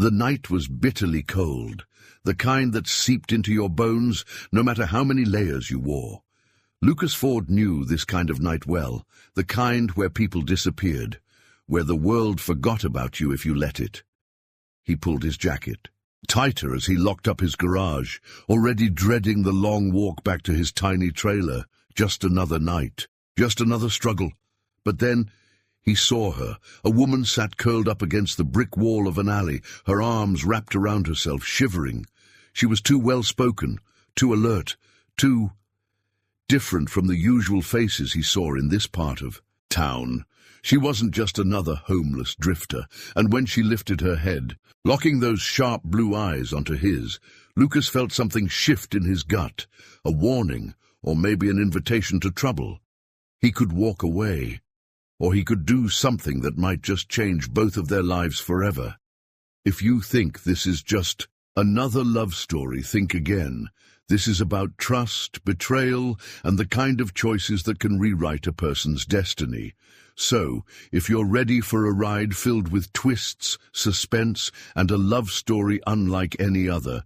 The night was bitterly cold, the kind that seeped into your bones no matter how many layers you wore. Lucas Ford knew this kind of night well, the kind where people disappeared, where the world forgot about you if you let it. He pulled his jacket tighter as he locked up his garage, already dreading the long walk back to his tiny trailer. Just another night, just another struggle. But then he saw her. A woman sat curled up against the brick wall of an alley, her arms wrapped around herself, shivering. She was too well-spoken, too alert, too different from the usual faces he saw in this part of town. She wasn't just another homeless drifter, and when she lifted her head, locking those sharp blue eyes onto his, Lucas felt something shift in his gut, a warning, or maybe an invitation to trouble. He could walk away, or he could do something that might just change both of their lives forever. If you think this is just another love story, think again. This is about trust, betrayal, and the kind of choices that can rewrite a person's destiny. So, if you're ready for a ride filled with twists, suspense, and a love story unlike any other,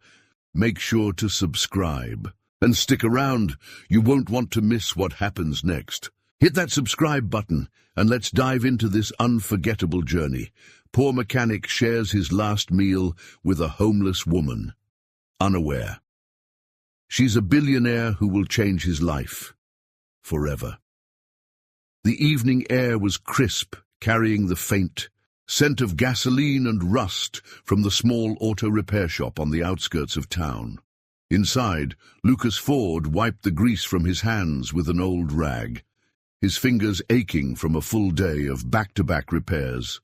make sure to subscribe. And stick around, you won't want to miss what happens next. Hit that subscribe button, and let's dive into this unforgettable journey. Poor mechanic shares his last meal with a homeless woman, unaware. She's a billionaire who will change his life forever. The evening air was crisp, carrying the faint scent of gasoline and rust from the small auto repair shop on the outskirts of town. Inside, Lucas Ford wiped the grease from his hands with an old rag, his fingers aching from a full day of back-to-back repairs.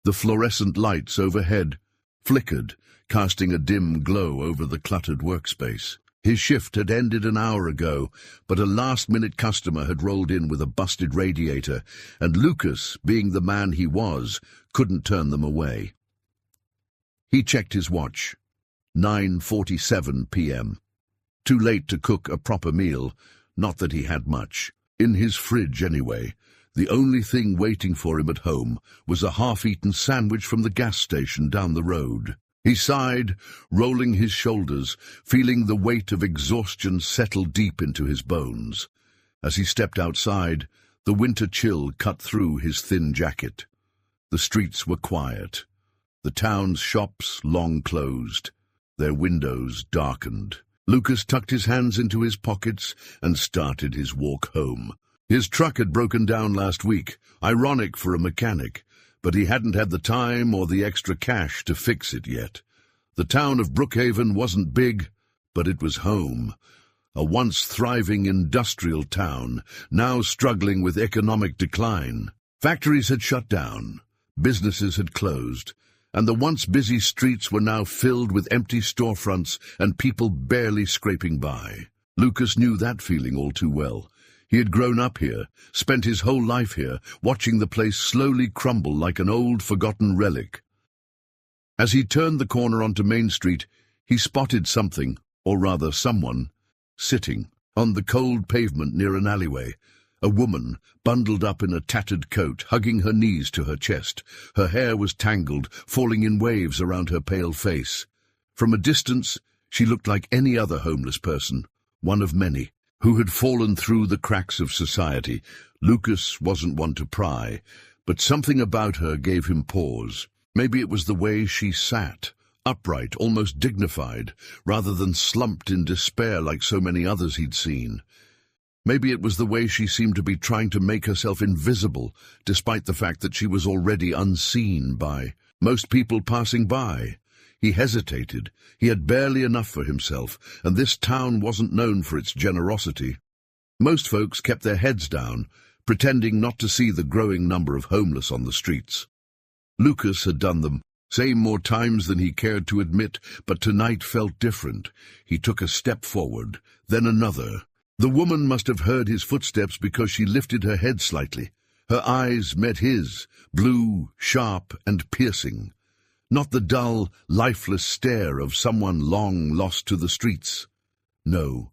The fluorescent lights overhead flickered, casting a dim glow over the cluttered workspace. His shift had ended an hour ago, but a last-minute customer had rolled in with a busted radiator, and Lucas, being the man he was, couldn't turn them away. He checked his watch. 9:47 p.m. Too late to cook a proper meal, not that he had much. In his fridge, anyway. The only thing waiting for him at home was a half-eaten sandwich from the gas station down the road. He sighed, rolling his shoulders, feeling the weight of exhaustion settle deep into his bones. As he stepped outside, the winter chill cut through his thin jacket. The streets were quiet, the town's shops long closed, their windows darkened. Lucas tucked his hands into his pockets and started his walk home. His truck had broken down last week, ironic for a mechanic, but he hadn't had the time or the extra cash to fix it yet. The town of Brookhaven wasn't big, but it was home. A once thriving industrial town, now struggling with economic decline. Factories had shut down, businesses had closed, and the once busy streets were now filled with empty storefronts and people barely scraping by. Lucas knew that feeling all too well. He had grown up here, spent his whole life here, watching the place slowly crumble like an old forgotten relic. As he turned the corner onto Main Street, he spotted something, or rather someone, sitting on the cold pavement near an alleyway. A woman, bundled up in a tattered coat, hugging her knees to her chest. Her hair was tangled, falling in waves around her pale face. From a distance, she looked like any other homeless person, one of many, who had fallen through the cracks of society. Lucas wasn't one to pry, but something about her gave him pause. Maybe it was the way she sat, upright, almost dignified, rather than slumped in despair like so many others he'd seen. Maybe it was the way she seemed to be trying to make herself invisible, despite the fact that she was already unseen by most people passing by. He hesitated. He had barely enough for himself, and this town wasn't known for its generosity. Most folks kept their heads down, pretending not to see the growing number of homeless on the streets. Lucas had done them, say more times than he cared to admit, but tonight felt different. He took a step forward, then another. The woman must have heard his footsteps because she lifted her head slightly. Her eyes met his, blue, sharp, and piercing. Not the dull, lifeless stare of someone long lost to the streets. No,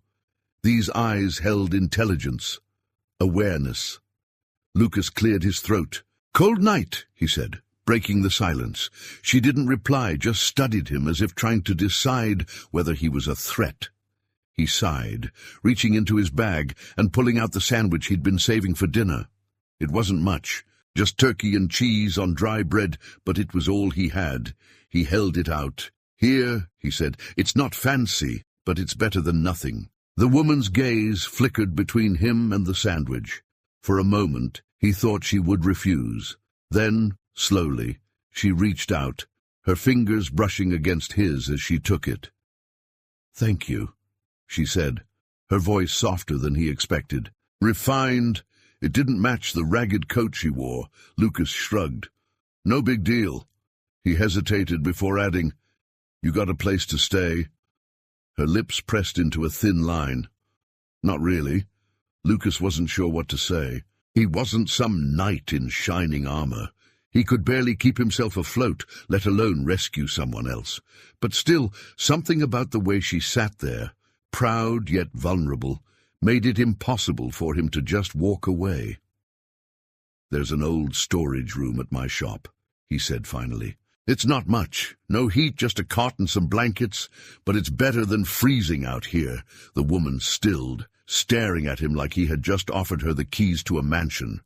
these eyes held intelligence, awareness. Lucas cleared his throat. "Cold night," he said. breaking the silence. She didn't reply, just studied him as if trying to decide whether he was a threat. He sighed, reaching into his bag and pulling out the sandwich he'd been saving for dinner. It wasn't much, just turkey and cheese on dry bread, but it was all he had. He held it out. "Here," he said, "it's not fancy, but it's better than nothing." The woman's gaze flickered between him and the sandwich. For a moment, he thought she would refuse. Then, slowly, she reached out, her fingers brushing against his as she took it. "Thank you," she said, her voice softer than he expected. Refined, it didn't match the ragged coat she wore. Lucas shrugged. "No big deal." He hesitated before adding, "You got a place to stay?" Her lips pressed into a thin line. "Not really." Lucas wasn't sure what to say. He wasn't some knight in shining armor. He could barely keep himself afloat, let alone rescue someone else. But still, something about the way she sat there, proud yet vulnerable, made it impossible for him to just walk away. "There's an old storage room at my shop," he said finally. "It's not much. No heat, just a cot and some blankets, but it's better than freezing out here." The woman stilled, staring at him like he had just offered her the keys to a mansion.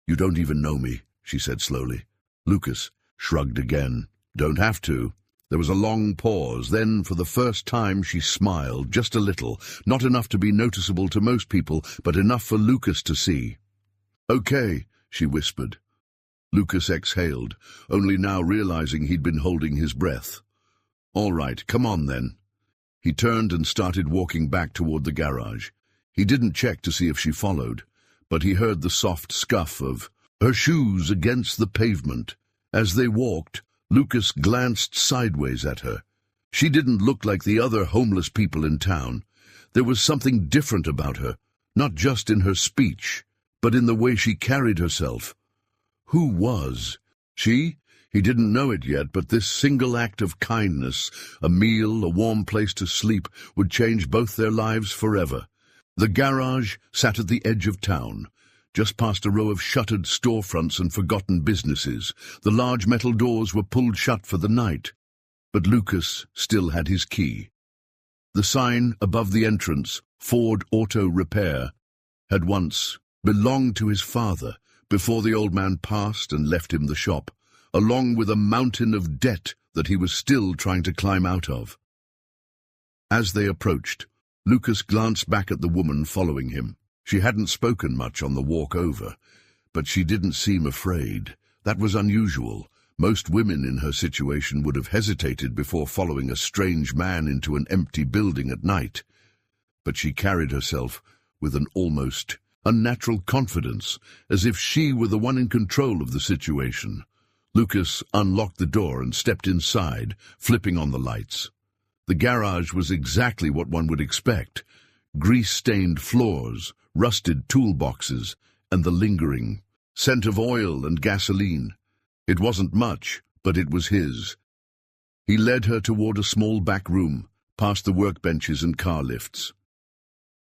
"You don't even know me," she said slowly. Lucas shrugged again. "Don't have to." There was a long pause. Then, for the first time, she smiled, just a little, not enough to be noticeable to most people, but enough for Lucas to see. "Okay," she whispered. Lucas exhaled, only now realizing he'd been holding his breath. "All right, come on then." He turned and started walking back toward the garage. He didn't check to see if she followed, but he heard the soft scuff of her shoes against the pavement. As they walked, Lucas glanced sideways at her. She didn't look like the other homeless people in town. There was something different about her, not just in her speech, but in the way she carried herself. Who was she? He didn't know it yet, but this single act of kindness, a meal, a warm place to sleep, would change both their lives forever. The garage sat at the edge of town, just past a row of shuttered storefronts and forgotten businesses. The large metal doors were pulled shut for the night, but Lucas still had his key. The sign above the entrance, Ford Auto Repair, had once belonged to his father, before the old man passed and left him the shop, along with a mountain of debt that he was still trying to climb out of. As they approached, Lucas glanced back at the woman following him. She hadn't spoken much on the walk over, but she didn't seem afraid. That was unusual. Most women in her situation would have hesitated before following a strange man into an empty building at night. But she carried herself with an almost unnatural confidence, as if she were the one in control of the situation. Lucas unlocked the door and stepped inside, flipping on the lights. The garage was exactly what one would expect. Grease-stained floors, rusted toolboxes, and the lingering scent of oil and gasoline. It wasn't much, but it was his. He led her toward a small back room, past the workbenches and car lifts.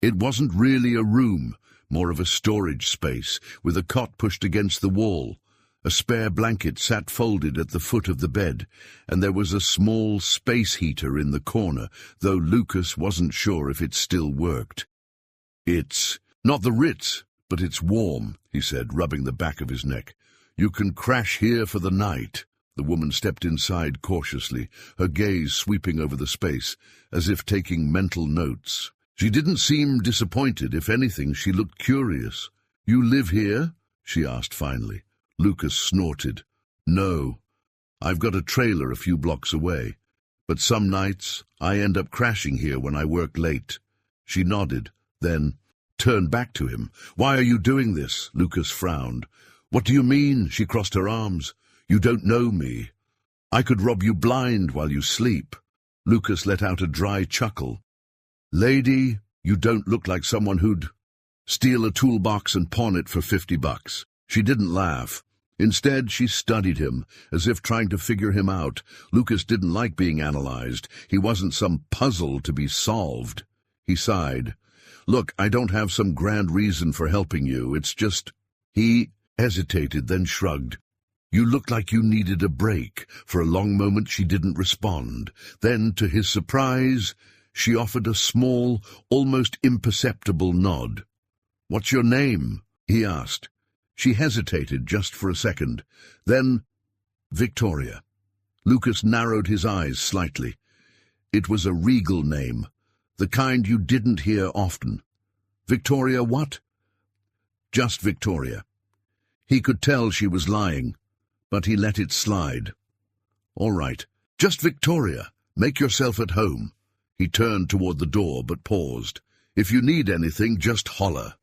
It wasn't really a room, more of a storage space, with a cot pushed against the wall. A spare blanket sat folded at the foot of the bed, and there was a small space heater in the corner, though Lucas wasn't sure if it still worked. "It's not the Ritz, but it's warm," he said, rubbing the back of his neck. "You can crash here for the night." The woman stepped inside cautiously, her gaze sweeping over the space, as if taking mental notes. She didn't seem disappointed. If anything, she looked curious. "You live here?" she asked finally. Lucas snorted. "No. I've got a trailer a few blocks away, but some nights I end up crashing here when I work late." She nodded, then turned back to him. "Why are you doing this?" Lucas frowned. "What do you mean?" She crossed her arms. "You don't know me. I could rob you blind while you sleep." Lucas let out a dry chuckle. "Lady, you don't look like someone who'd steal a toolbox and pawn it for $50. She didn't laugh. Instead, she studied him, as if trying to figure him out. Lucas didn't like being analyzed. He wasn't some puzzle to be solved. He sighed. "Look, I don't have some grand reason for helping you. It's just—" He hesitated, then shrugged. You looked like you needed a break. For a long moment she didn't respond. Then, to his surprise, she offered a small, almost imperceptible nod. "What's your name?" he asked. She hesitated just for a second. Then, "Victoria." Lucas narrowed his eyes slightly. It was a regal name, the kind you didn't hear often. "Victoria what?" "Just Victoria." He could tell she was lying, but he let it slide. "All right, just Victoria. Make yourself at home." He turned toward the door, but paused. "If you need anything, just holler."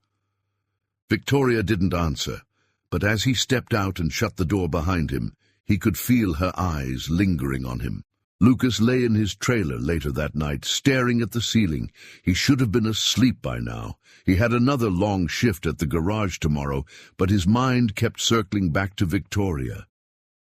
Victoria didn't answer, but as he stepped out and shut the door behind him, he could feel her eyes lingering on him. Lucas lay in his trailer later that night, staring at the ceiling. He should have been asleep by now. He had another long shift at the garage tomorrow, but his mind kept circling back to Victoria.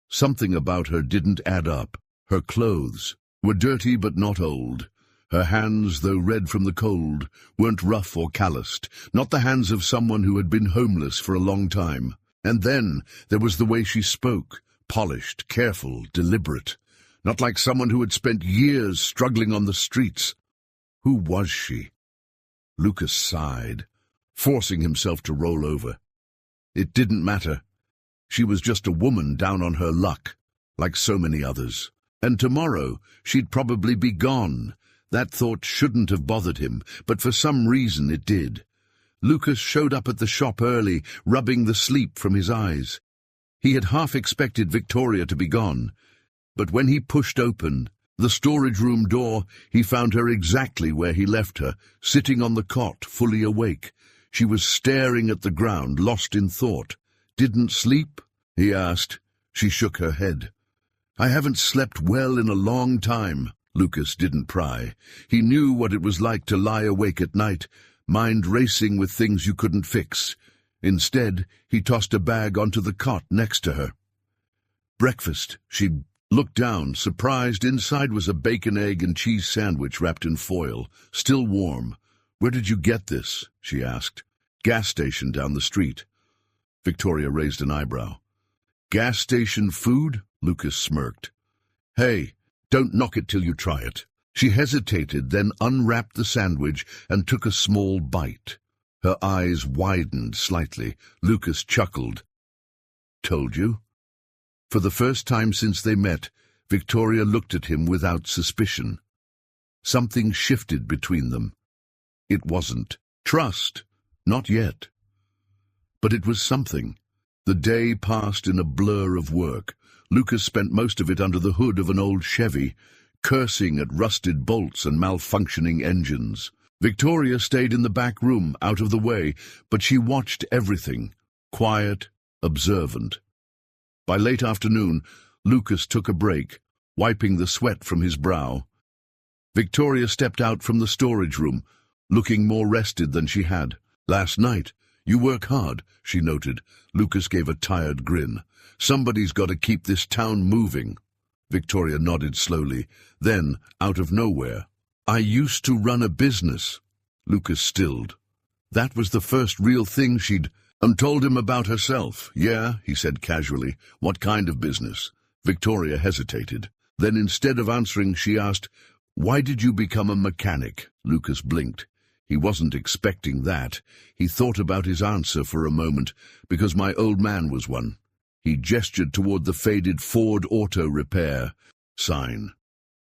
Something about her didn't add up. Her clothes were dirty but not old. Her hands, though red from the cold, weren't rough or calloused, not the hands of someone who had been homeless for a long time. And then there was the way she spoke, polished, careful, deliberate, not like someone who had spent years struggling on the streets. Who was she? Lucas sighed, forcing himself to roll over. It didn't matter. She was just a woman down on her luck, like so many others. And tomorrow she'd probably be gone. That thought shouldn't have bothered him, but for some reason it did. Lucas showed up at the shop early, rubbing the sleep from his eyes. He had half expected Victoria to be gone, but when he pushed open the storage room door, he found her exactly where he left her, sitting on the cot, fully awake. She was staring at the ground, lost in thought. "Didn't sleep?" he asked. She shook her head. "I haven't slept well in a long time." Lucas didn't pry. He knew what it was like to lie awake at night, mind racing with things you couldn't fix. Instead, he tossed a bag onto the cot next to her. "Breakfast." She looked down, surprised. Inside was a bacon, egg, and cheese sandwich wrapped in foil, still warm. "Where did you get this?" she asked. "Gas station down the street." Victoria raised an eyebrow. "Gas station food?" Lucas smirked. "Hey, don't knock it till you try it." She hesitated, then unwrapped the sandwich and took a small bite. Her eyes widened slightly. Lucas chuckled. "Told you?" For the first time since they met, Victoria looked at him without suspicion. Something shifted between them. It wasn't trust, not yet. But it was something. The day passed in a blur of work. Lucas spent most of it under the hood of an old Chevy, cursing at rusted bolts and malfunctioning engines. Victoria stayed in the back room, out of the way, but she watched everything, quiet, observant. By late afternoon, Lucas took a break, wiping the sweat from his brow. Victoria stepped out from the storage room, looking more rested than she had. "Last night, you work hard," she noted. Lucas gave a tired grin. "Somebody's got to keep this town moving." Victoria nodded slowly. Then, out of nowhere, "I used to run a business." Lucas stilled. That was the first real thing she'd told him about herself. "Yeah," he said casually. "What kind of business?" Victoria hesitated. Then instead of answering, she asked, "Why did you become a mechanic?" Lucas blinked. He wasn't expecting that. He thought about his answer for a moment. "Because my old man was one." He gestured toward the faded Ford Auto Repair sign.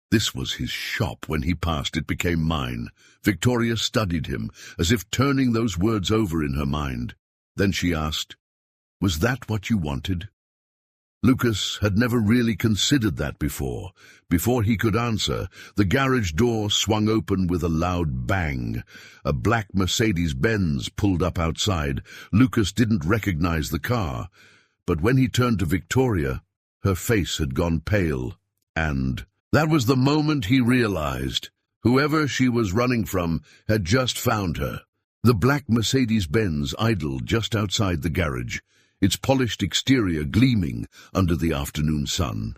This was his shop. When he passed, it became mine. Victoria studied him, as if turning those words over in her mind. Then she asked, "Was that what you wanted?" Lucas had never really considered that before. Before he could answer, the garage door swung open with a loud bang. A black Mercedes-Benz pulled up outside. Lucas didn't recognize the car, but when he turned to Victoria, her face had gone pale, and that was the moment he realized whoever she was running from had just found her. The black Mercedes-Benz idled just outside the garage, its polished exterior gleaming under the afternoon sun.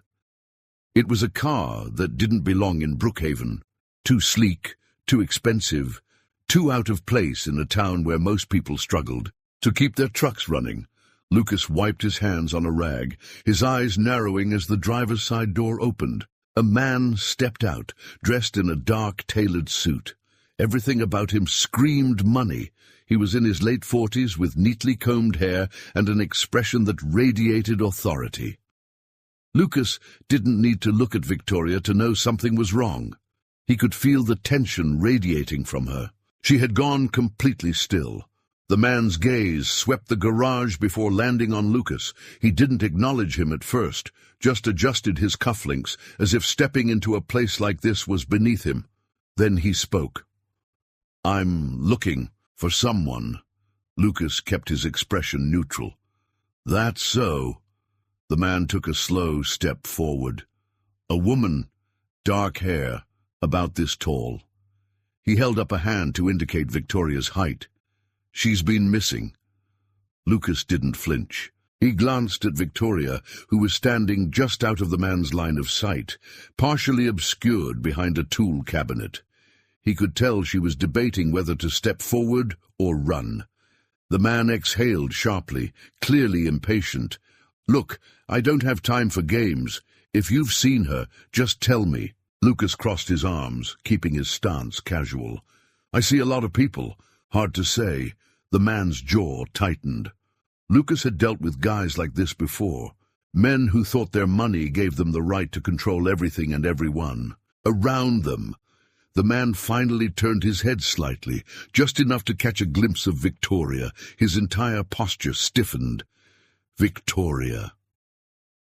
It was a car that didn't belong in Brookhaven. Too sleek, too expensive, too out of place in a town where most people struggled to keep their trucks running. Lucas wiped his hands on a rag, his eyes narrowing as the driver's side door opened. A man stepped out, dressed in a dark, tailored suit. Everything about him screamed money. He was in his late 40s with neatly combed hair and an expression that radiated authority. Lucas didn't need to look at Victoria to know something was wrong. He could feel the tension radiating from her. She had gone completely still. The man's gaze swept the garage before landing on Lucas. He didn't acknowledge him at first, just adjusted his cufflinks, as if stepping into a place like this was beneath him. Then he spoke. "I'm looking for someone." Lucas kept his expression neutral. "That's so." The man took a slow step forward. A woman, dark hair, about this tall. He held up a hand to indicate Victoria's height. "She's been missing." Lucas didn't flinch. He glanced at Victoria, who was standing just out of the man's line of sight, partially obscured behind a tool cabinet. He could tell she was debating whether to step forward or run. The man exhaled sharply, clearly impatient. "Look, I don't have time for games. If you've seen her, just tell me." Lucas crossed his arms, keeping his stance casual. "I see a lot of people. Hard to say." The man's jaw tightened. Lucas had dealt with guys like this before. Men who thought their money gave them the right to control everything and everyone. Around them. The man finally turned his head slightly, just enough to catch a glimpse of Victoria. His entire posture stiffened. Victoria.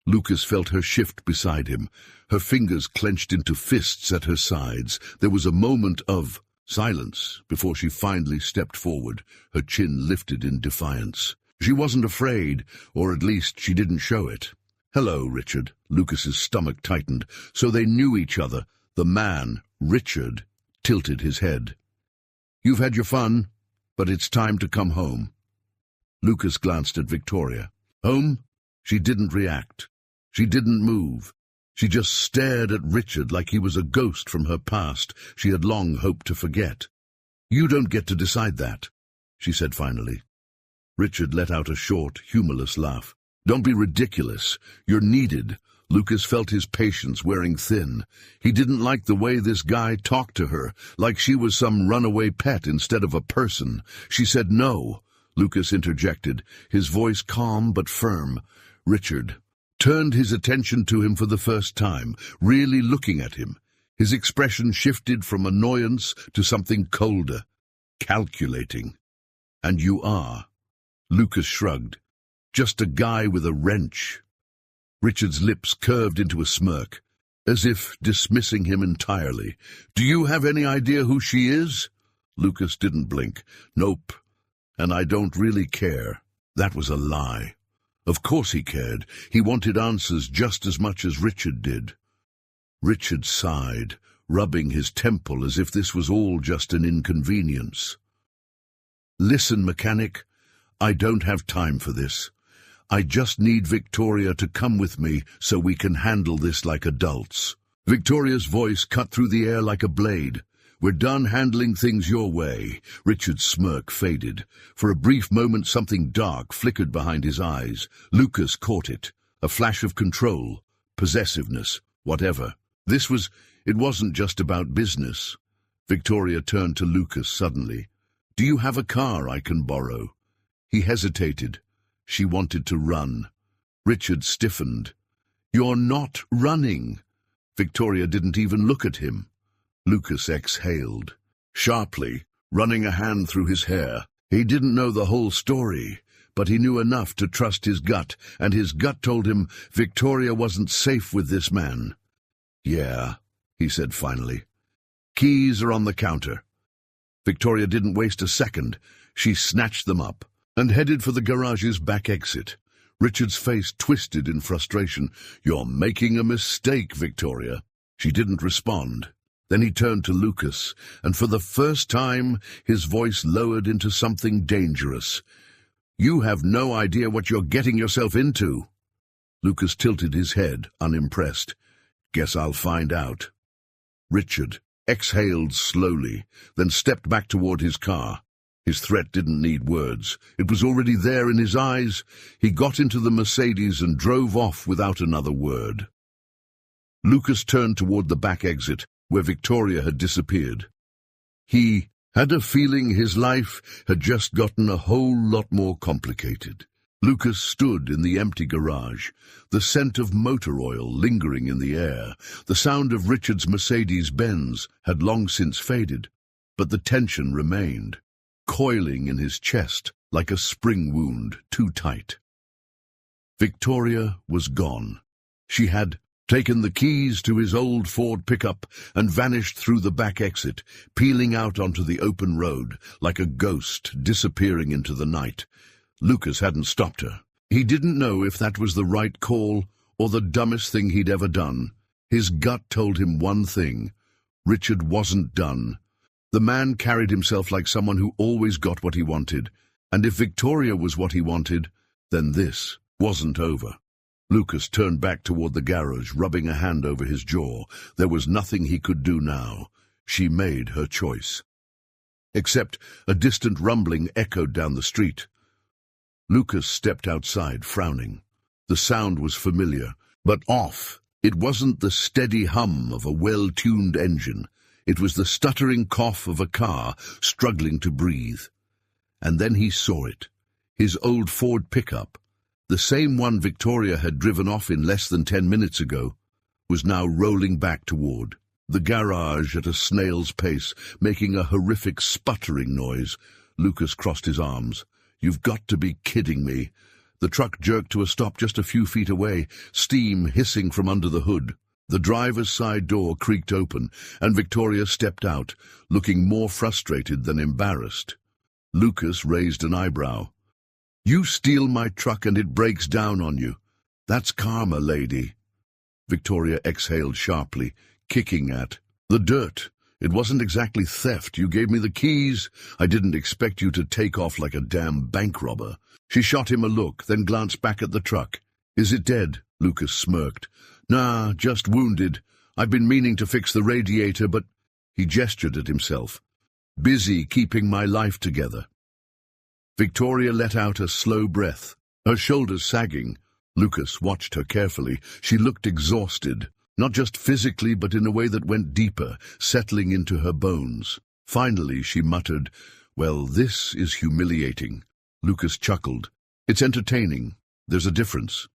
Lucas felt her shift beside him, her fingers clenched into fists at her sides. There was a moment of silence before she finally stepped forward, her chin lifted in defiance. She wasn't afraid, or at least she didn't show it. "Hello, Richard." Lucas's stomach tightened, so they knew each other. The man, Richard, tilted his head. "You've had your fun, but it's time to come home." Lucas glanced at Victoria. "Home?" She didn't react. She didn't move. She just stared at Richard like he was a ghost from her past she had long hoped to forget. "You don't get to decide that," she said finally. Richard let out a short, humorless laugh. "Don't be ridiculous. You're needed." Lucas felt his patience wearing thin. He didn't like the way this guy talked to her, like she was some runaway pet instead of a person. She said no. Lucas interjected, his voice calm but firm. Richard turned his attention to him for the first time, really looking at him. His expression shifted from annoyance to something colder, calculating. "And you are?" Lucas shrugged. "Just a guy with a wrench." Richard's lips curved into a smirk, as if dismissing him entirely. "Do you have any idea who she is?" Lucas didn't blink. "Nope. And I don't really care." That was a lie. Of course he cared. He wanted answers just as much as Richard did. Richard sighed, rubbing his temple as if this was all just an inconvenience. "Listen, mechanic, I don't have time for this. I just need Victoria to come with me so we can handle this like adults." Victoria's voice cut through the air like a blade. "We're done handling things your way." Richard's smirk faded. For a brief moment something dark flickered behind his eyes. Lucas caught it. A flash of control, possessiveness, whatever. It wasn't just about business. Victoria turned to Lucas suddenly. "Do you have a car I can borrow?" He hesitated. She wanted to run. Richard stiffened. "You're not running." Victoria didn't even look at him. Lucas exhaled, sharply, running a hand through his hair. He didn't know the whole story, but he knew enough to trust his gut, and his gut told him Victoria wasn't safe with this man. "Yeah," he said finally. "Keys are on the counter." Victoria didn't waste a second. She snatched them up and headed for the garage's back exit. Richard's face twisted in frustration. "You're making a mistake, Victoria." She didn't respond. Then he turned to Lucas, and for the first time his voice lowered into something dangerous. "You have no idea what you're getting yourself into." Lucas tilted his head, unimpressed. "Guess I'll find out." Richard exhaled slowly, then stepped back toward his car. His threat didn't need words. It was already there in his eyes. He got into the Mercedes and drove off without another word. Lucas turned toward the back exit, where Victoria had disappeared. He had a feeling his life had just gotten a whole lot more complicated. Lucas stood in the empty garage, the scent of motor oil lingering in the air. The sound of Richard's Mercedes-Benz had long since faded, but the tension remained, coiling in his chest like a spring wound too tight. Victoria was gone. She had taken the keys to his old Ford pickup and vanished through the back exit, peeling out onto the open road like a ghost disappearing into the night. Lucas hadn't stopped her. He didn't know if that was the right call or the dumbest thing he'd ever done. His gut told him one thing: Richard wasn't done. The man carried himself like someone who always got what he wanted, and if Victoria was what he wanted, then this wasn't over. Lucas turned back toward the garage, rubbing a hand over his jaw. There was nothing he could do now. She made her choice. Except a distant rumbling echoed down the street. Lucas stepped outside, frowning. The sound was familiar, but off. It wasn't the steady hum of a well-tuned engine. It was the stuttering cough of a car struggling to breathe. And then he saw it. His old Ford pickup, the same one Victoria had driven off in less than 10 minutes ago, was now rolling back toward the garage at a snail's pace, making a horrific sputtering noise. Lucas crossed his arms. "You've got to be kidding me." The truck jerked to a stop just a few feet away, steam hissing from under the hood. The driver's side door creaked open, and Victoria stepped out, looking more frustrated than embarrassed. Lucas raised an eyebrow. "You steal my truck and it breaks down on you. That's karma, lady." Victoria exhaled sharply, kicking at the dirt. "It wasn't exactly theft. You gave me the keys. I didn't expect you to take off like a damn bank robber." She shot him a look, then glanced back at the truck. "Is it dead?" Lucas smirked. "Nah, just wounded. I've been meaning to fix the radiator, but—" He gestured at himself. "Busy keeping my life together." Victoria let out a slow breath, her shoulders sagging. Lucas watched her carefully. She looked exhausted, not just physically, but in a way that went deeper, settling into her bones. Finally, she muttered, "Well, this is humiliating." Lucas chuckled. "It's entertaining. There's a difference."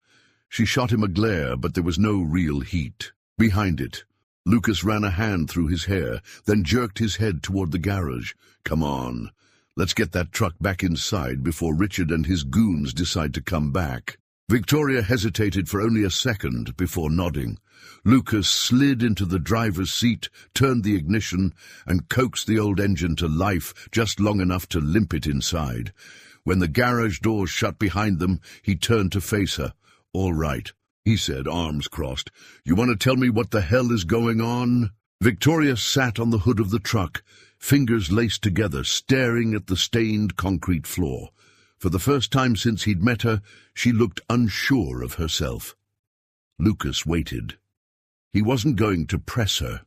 She shot him a glare, but there was no real heat behind it. Lucas ran a hand through his hair, then jerked his head toward the garage. "Come on. Let's get that truck back inside before Richard and his goons decide to come back." Victoria hesitated for only a second before nodding. Lucas slid into the driver's seat, turned the ignition, and coaxed the old engine to life just long enough to limp it inside. When the garage doors shut behind them, he turned to face her. "All right," he said, arms crossed. "You want to tell me what the hell is going on?" Victoria sat on the hood of the truck, fingers laced together, staring at the stained concrete floor. For the first time since he'd met her, she looked unsure of herself. Lucas waited. He wasn't going to press her,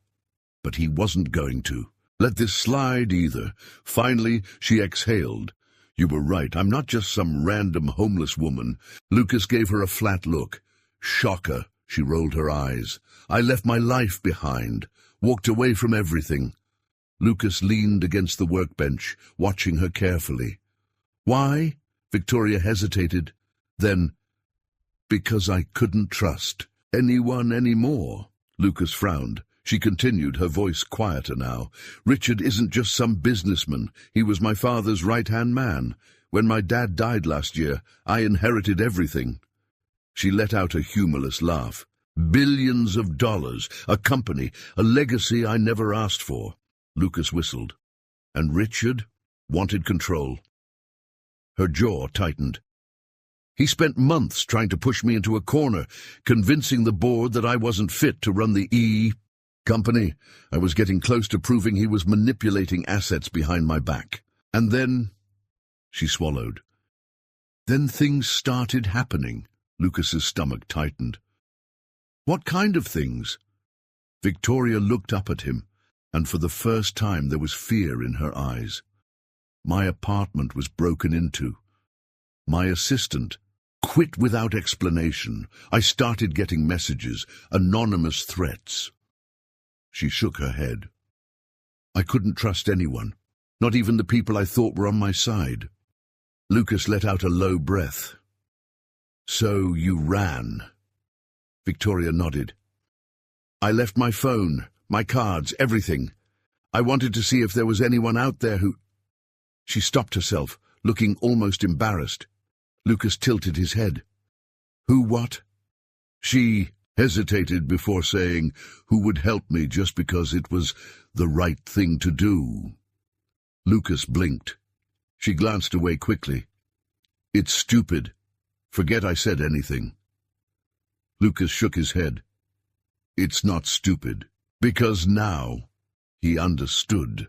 but he wasn't going to let this slide either. Finally, she exhaled. "You were right. I'm not just some random homeless woman." Lucas gave her a flat look. "Shocker," she rolled her eyes. "I left my life behind, walked away from everything." Lucas leaned against the workbench, watching her carefully. "Why?" Victoria hesitated. Then, "Because I couldn't trust anyone anymore." Lucas frowned. She continued, her voice quieter now. "Richard isn't just some businessman. He was my father's right-hand man. When my dad died last year, I inherited everything." She let out a humorless laugh. "Billions of dollars, a company, a legacy I never asked for." Lucas whistled. "And Richard wanted control." Her jaw tightened. "He spent months trying to push me into a corner, convincing the board that I wasn't fit to run the company. I was getting close to proving he was manipulating assets behind my back. And then—" She swallowed. "Then things started happening." Lucas's stomach tightened. "What kind of things?" Victoria looked up at him, and for the first time there was fear in her eyes. My apartment was broken into. My assistant quit without explanation. I started getting messages, anonymous threats. She shook her head. I couldn't trust anyone, not even the people I thought were on my side. Lucas let out a low breath. So you ran? Victoria nodded. I left my phone, my cards, everything. I wanted to see if there was anyone out there who... She stopped herself, looking almost embarrassed. Lucas tilted his head. Who what? She hesitated before saying who would help me just because it was the right thing to do. Lucas blinked. She glanced away quickly. It's stupid. Forget I said anything. Lucas shook his head. It's not stupid, because now he understood.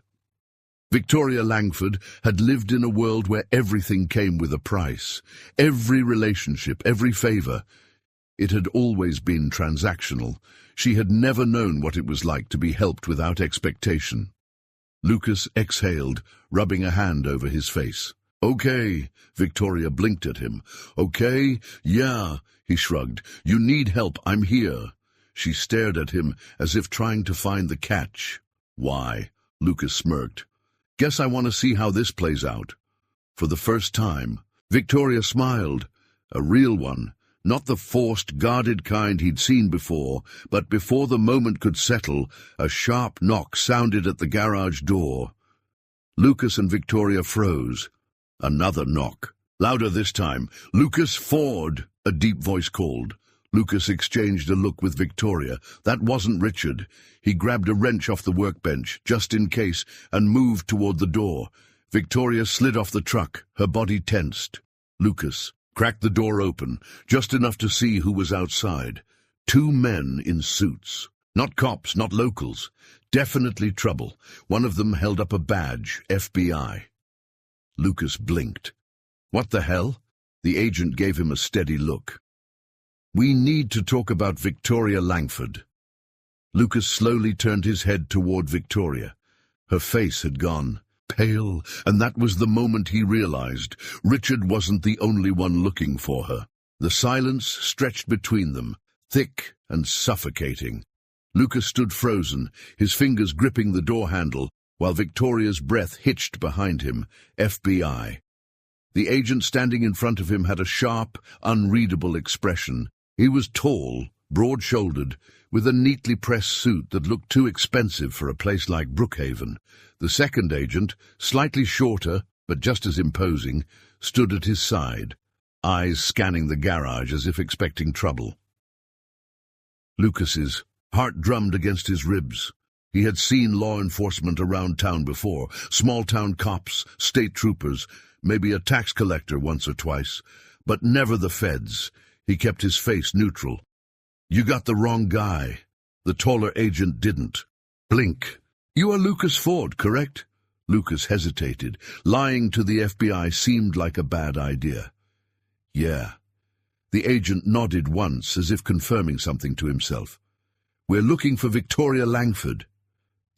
Victoria Langford had lived in a world where everything came with a price. Every relationship, every favor. It had always been transactional. She had never known what it was like to be helped without expectation. Lucas exhaled, rubbing a hand over his face. Okay, Victoria blinked at him. Okay, yeah, he shrugged. You need help, I'm here. She stared at him as if trying to find the catch. Why? Lucas smirked. Guess I want to see how this plays out. For the first time, Victoria smiled. A real one. Not the forced, guarded kind he'd seen before, but before the moment could settle, a sharp knock sounded at the garage door. Lucas and Victoria froze. Another knock. Louder this time. Lucas Ford, a deep voice called. Lucas exchanged a look with Victoria. That wasn't Richard. He grabbed a wrench off the workbench, just in case, and moved toward the door. Victoria slid off the truck, her body tensed. Lucas cracked the door open, just enough to see who was outside. 2 men in suits. Not cops, not locals. Definitely trouble. One of them held up a badge, FBI. Lucas blinked. What the hell? The agent gave him a steady look. We need to talk about Victoria Langford. Lucas slowly turned his head toward Victoria. Her face had gone pale, and that was the moment he realized Richard wasn't the only one looking for her. The silence stretched between them, thick and suffocating. Lucas stood frozen, his fingers gripping the door handle, while Victoria's breath hitched behind him. FBI. The agent standing in front of him had a sharp, unreadable expression. He was tall, broad-shouldered, with a neatly pressed suit that looked too expensive for a place like Brookhaven. The second agent, slightly shorter, but just as imposing, stood at his side, eyes scanning the garage as if expecting trouble. Lucas's heart drummed against his ribs. He had seen law enforcement around town before, small-town cops, state troopers, maybe a tax collector once or twice, but never the feds. He kept his face neutral. You got the wrong guy. The taller agent didn't. Blink. You are Lucas Ford, correct? Lucas hesitated. Lying to the FBI seemed like a bad idea. Yeah. The agent nodded once, as if confirming something to himself. We're looking for Victoria Langford.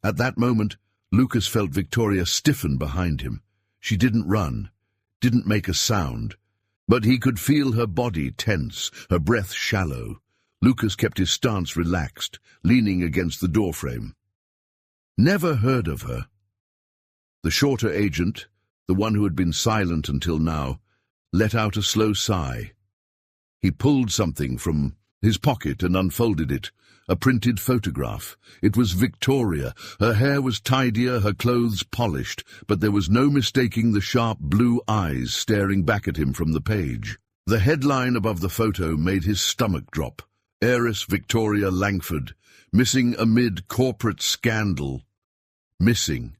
At that moment, Lucas felt Victoria stiffen behind him. She didn't run, didn't make a sound, but he could feel her body tense, her breath shallow. Lucas kept his stance relaxed, leaning against the doorframe. Never heard of her. The shorter agent, the one who had been silent until now, let out a slow sigh. He pulled something from his pocket and unfolded it, a printed photograph. It was Victoria. Her hair was tidier, her clothes polished, but there was no mistaking the sharp blue eyes staring back at him from the page. The headline above the photo made his stomach drop. Heiress Victoria Langford, missing amid corporate scandal. Missing.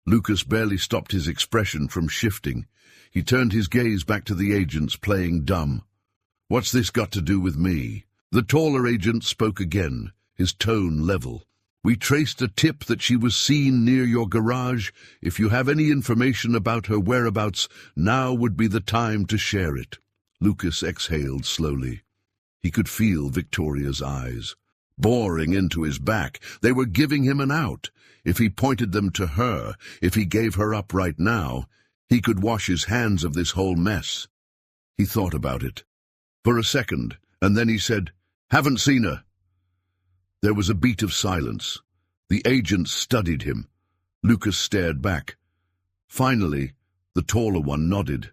Lucas barely stopped his expression from shifting. He turned his gaze back to the agents, playing dumb. What's this got to do with me? The taller agent spoke again, his tone level. We traced a tip that she was seen near your garage. If you have any information about her whereabouts, now would be the time to share it. Lucas exhaled slowly. He could feel Victoria's eyes. boring into his back. They were giving him an out. If he pointed them to her, if he gave her up right now, he could wash his hands of this whole mess. He thought about it for a second, and then he said, "Haven't seen her." There was a beat of silence. The agent studied him. Lucas stared back. Finally, the taller one nodded.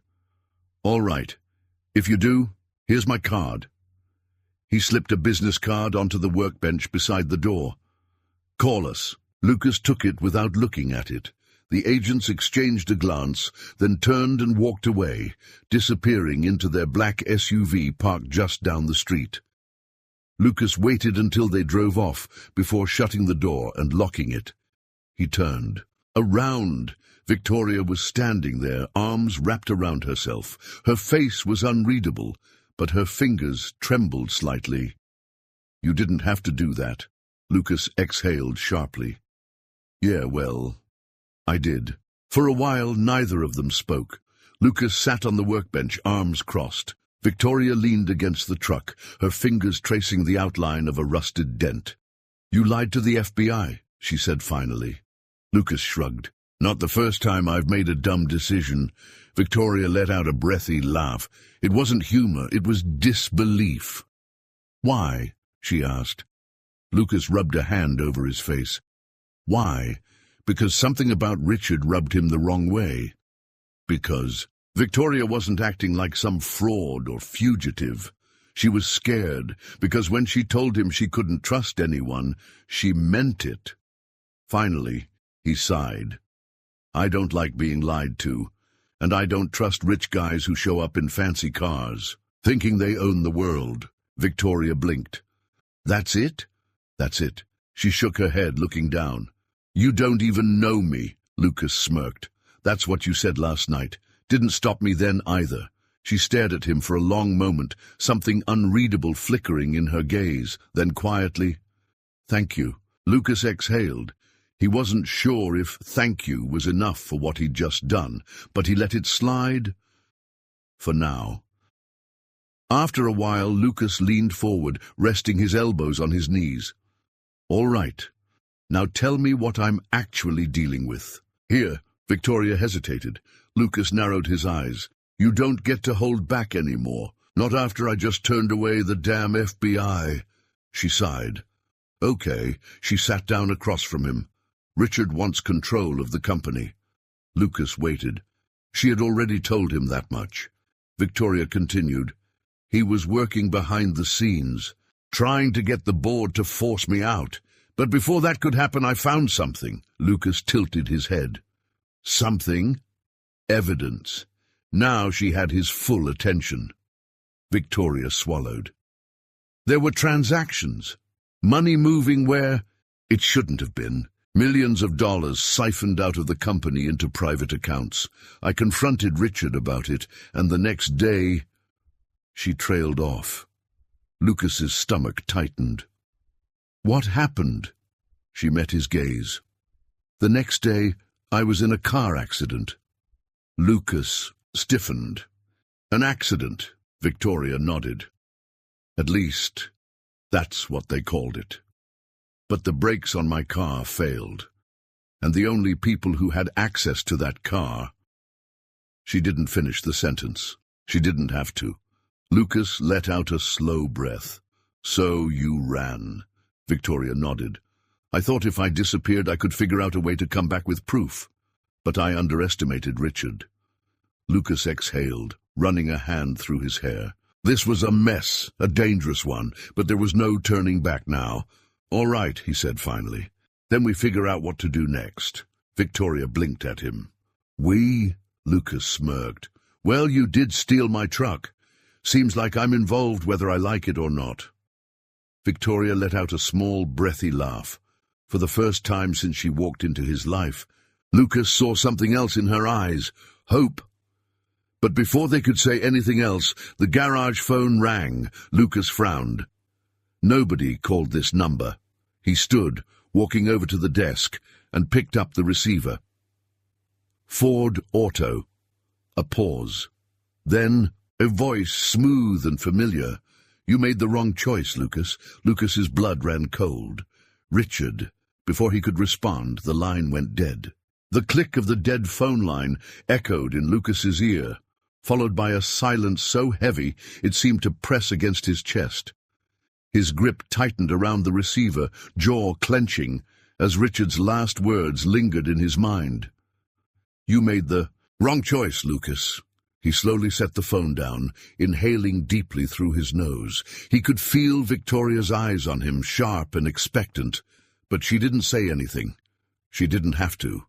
"All right. If you do, here's my card." He slipped a business card onto the workbench beside the door. "Call us." Lucas took it without looking at it. The agents exchanged a glance, then turned and walked away, disappearing into their black SUV parked just down the street. Lucas waited until they drove off before shutting the door and locking it. He turned. Around, Victoria was standing there, arms wrapped around herself. Her face was unreadable, but her fingers trembled slightly. "You didn't have to do that." Lucas exhaled sharply. "Yeah, well, I did." For a while, neither of them spoke. Lucas sat on the workbench, arms crossed. Victoria leaned against the truck, her fingers tracing the outline of a rusted dent. "You lied to the FBI," she said finally. Lucas shrugged. "Not the first time I've made a dumb decision." Victoria let out a breathy laugh. It wasn't humor, it was disbelief. "Why?" she asked. Lucas rubbed a hand over his face. "Why? Because something about Richard rubbed him the wrong way." "Because Victoria wasn't acting like some fraud or fugitive. She was scared, because when she told him she couldn't trust anyone, she meant it." Finally, he sighed. "I don't like being lied to, and I don't trust rich guys who show up in fancy cars, thinking they own the world." Victoria blinked. "That's it?" "That's it." She shook her head, looking down. "You don't even know me," Lucas smirked. "That's what you said last night. Didn't stop me then either." She stared at him for a long moment, something unreadable flickering in her gaze, then quietly, "Thank you." Lucas exhaled. He wasn't sure if "thank you" was enough for what he'd just done, but he let it slide for now. After a while, Lucas leaned forward, resting his elbows on his knees. "All right. Now tell me what I'm actually dealing with." "Here." Victoria hesitated. Lucas narrowed his eyes. "You don't get to hold back anymore. Not after I just turned away the damn FBI." She sighed. "Okay." She sat down across from him. "Richard wants control of the company." Lucas waited. She had already told him that much. Victoria continued. "He was working behind the scenes, trying to get the board to force me out. But before that could happen, I found something." Lucas tilted his head. "Something?" "Evidence." Now she had his full attention. Victoria swallowed. "There were transactions. Money moving where it shouldn't have been. Millions of dollars siphoned out of the company into private accounts. I confronted Richard about it, and the next day—" She trailed off. Lucas's stomach tightened. "What happened?" She met his gaze. "The next day, I was in a car accident." Lucas stiffened. "An accident," Victoria nodded. "At least, that's what they called it. But the brakes on my car failed, and the only people who had access to that car—" She didn't finish the sentence. She didn't have to. Lucas let out a slow breath. "So you ran." Victoria nodded. "I thought if I disappeared I could figure out a way to come back with proof. But I underestimated Richard." Lucas exhaled, running a hand through his hair. This was a mess, a dangerous one, but there was no turning back now. "All right," he said finally. "Then we figure out what to do next." Victoria blinked at him. "We?" Lucas smirked. "Well, you did steal my truck. Seems like I'm involved whether I like it or not." Victoria let out a small, breathy laugh. For the first time since she walked into his life, Lucas saw something else in her eyes, hope. But before they could say anything else, the garage phone rang. Lucas frowned. Nobody called this number. He stood, walking over to the desk, and picked up the receiver. Ford Auto. A pause. Then a voice, smooth and familiar. You made the wrong choice, Lucas. Lucas's blood ran cold. Richard. Before he could respond, the line went dead. The click of the dead phone line echoed in Lucas's ear, followed by a silence so heavy it seemed to press against his chest. His grip tightened around the receiver, jaw clenching, as Richard's last words lingered in his mind. You made the wrong choice, Lucas. He slowly set the phone down, inhaling deeply through his nose. He could feel Victoria's eyes on him, sharp and expectant, but she didn't say anything. She didn't have to.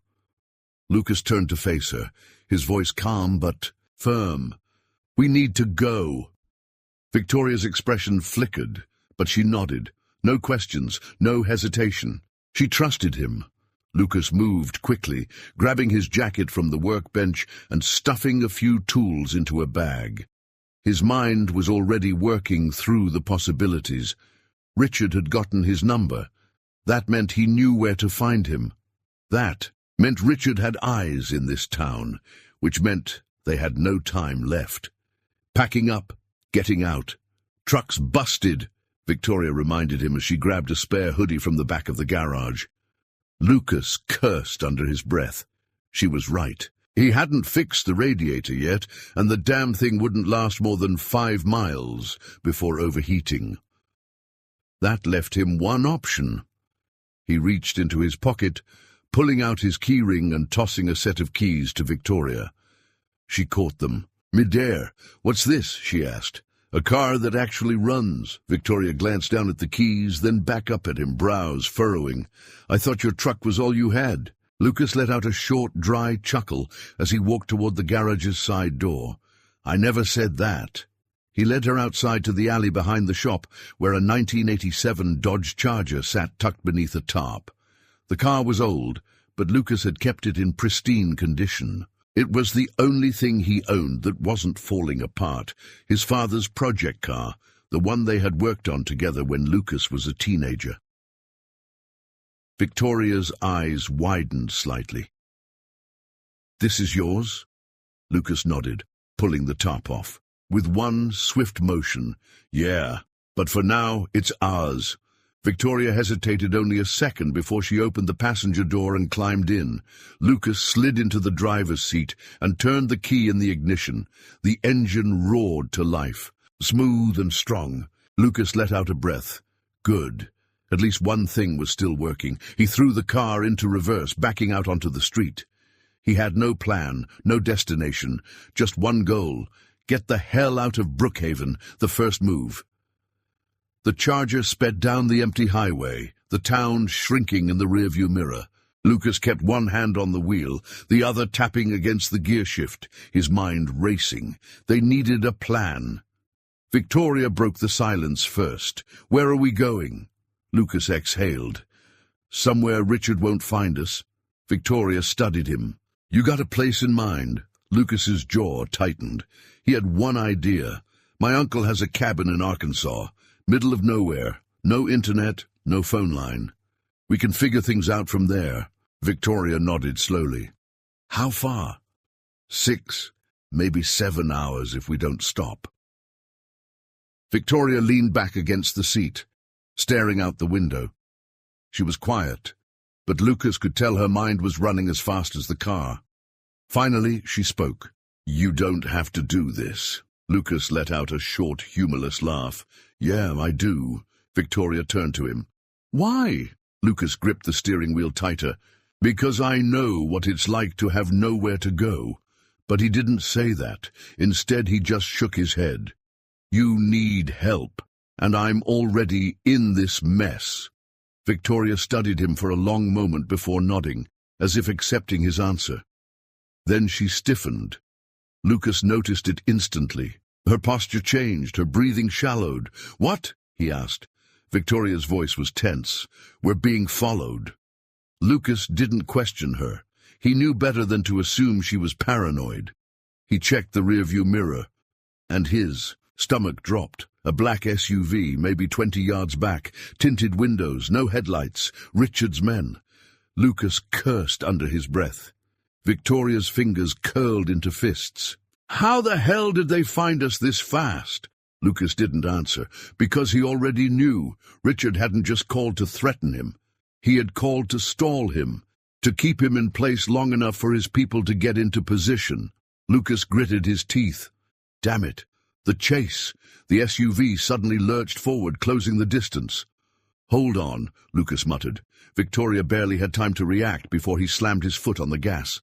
Lucas turned to face her, his voice calm but firm. We need to go. Victoria's expression flickered, but she nodded. No questions, no hesitation. She trusted him. Lucas moved quickly, grabbing his jacket from the workbench and stuffing a few tools into a bag. His mind was already working through the possibilities. Richard had gotten his number. That meant he knew where to find him. That meant Richard had eyes in this town, which meant they had no time left. Packing up, getting out. Trucks busted, Victoria reminded him as she grabbed a spare hoodie from the back of the garage. Lucas cursed under his breath. She was right. He hadn't fixed the radiator yet, and the damn thing wouldn't last more than 5 miles before overheating. That left him one option. He reached into his pocket, pulling out his keyring and tossing a set of keys to Victoria. She caught them. Midair. What's this? She asked. A car that actually runs. Victoria glanced down at the keys, then back up at him, brows furrowing. I thought your truck was all you had. Lucas let out a short, dry chuckle as he walked toward the garage's side door. I never said that. He led her outside to the alley behind the shop, where a 1987 Dodge Charger sat tucked beneath a tarp. The car was old, but Lucas had kept it in pristine condition. It was the only thing he owned that wasn't falling apart, his father's project car, the one they had worked on together when Lucas was a teenager. Victoria's eyes widened slightly. This is yours? Lucas nodded, pulling the top off. With one swift motion, yeah, but for now it's ours. Victoria hesitated only a second before she opened the passenger door and climbed in. Lucas slid into the driver's seat and turned the key in the ignition. The engine roared to life, smooth and strong. Lucas let out a breath. Good. At least one thing was still working. He threw the car into reverse, backing out onto the street. He had no plan, no destination, just one goal. Get the hell out of Brookhaven, the first move. The Charger sped down the empty highway, the town shrinking in the rearview mirror. Lucas kept one hand on the wheel, the other tapping against the gear shift, his mind racing. They needed a plan. Victoria broke the silence first. Where are we going? Lucas exhaled. Somewhere Richard won't find us. Victoria studied him. You got a place in mind? Lucas's jaw tightened. He had one idea. My uncle has a cabin in Arkansas. Middle of nowhere, no internet, no phone line. We can figure things out from there. Victoria nodded slowly. How far? 6, maybe 7 hours if we don't stop. Victoria leaned back against the seat, staring out the window. She was quiet, but Lucas could tell her mind was running as fast as the car. Finally, she spoke. You don't have to do this. Lucas let out a short, humorless laugh. Yeah, I do. Victoria turned to him. Why? Lucas gripped the steering wheel tighter. Because I know what it's like to have nowhere to go. But he didn't say that. Instead, he just shook his head. You need help, and I'm already in this mess. Victoria studied him for a long moment before nodding, as if accepting his answer. Then she stiffened. Lucas noticed it instantly. Her posture changed, her breathing shallowed. What? He asked. Victoria's voice was tense. We're being followed. Lucas didn't question her. He knew better than to assume she was paranoid. He checked the rearview mirror, and his stomach dropped. A black SUV, maybe 20 yards back, tinted windows, no headlights, Richard's men. Lucas cursed under his breath. Victoria's fingers curled into fists. How the hell did they find us this fast? Lucas didn't answer, because he already knew Richard hadn't just called to threaten him. He had called to stall him, to keep him in place long enough for his people to get into position. Lucas gritted his teeth. Damn it! The chase! The SUV suddenly lurched forward, closing the distance. "Hold on," Lucas muttered. Victoria barely had time to react before he slammed his foot on the gas.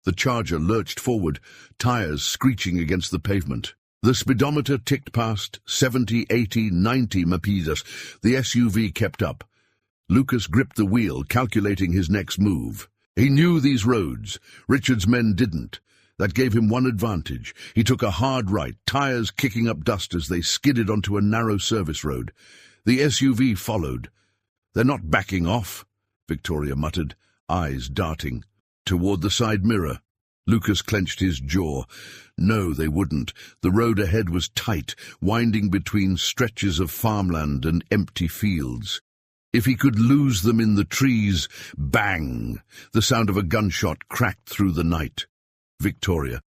The Charger lurched forward, tires screeching against the pavement. The speedometer ticked past 70, 80, 90 mph. The SUV kept up. Lucas gripped the wheel, calculating his next move. He knew these roads. Richard's men didn't. That gave him one advantage. He took a hard right, tires kicking up dust as they skidded onto a narrow service road. The SUV followed. "They're not backing off," Victoria muttered, eyes darting. Toward the side mirror. Lucas clenched his jaw. No, they wouldn't. The road ahead was tight, winding between stretches of farmland and empty fields. If he could lose them in the trees, bang! The sound of a gunshot cracked through the night. Victoria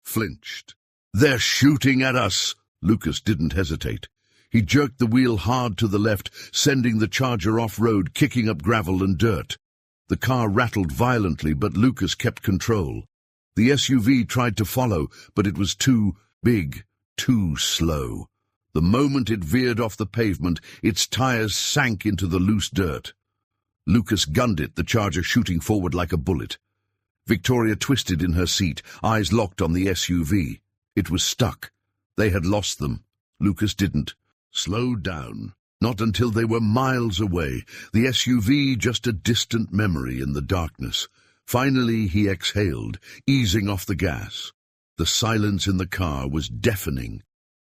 flinched. "They're shooting at us!" Lucas didn't hesitate. He jerked the wheel hard to the left, sending the Charger off-road, kicking up gravel and dirt. The car rattled violently, but Lucas kept control. The SUV tried to follow, but it was too big, too slow. The moment it veered off the pavement, its tires sank into the loose dirt. Lucas gunned it, the Charger shooting forward like a bullet. Victoria twisted in her seat, eyes locked on the SUV. It was stuck. They had lost them. Lucas didn't. Slow down. Not until they were miles away, the SUV just a distant memory in the darkness. Finally he exhaled, easing off the gas. The silence in the car was deafening.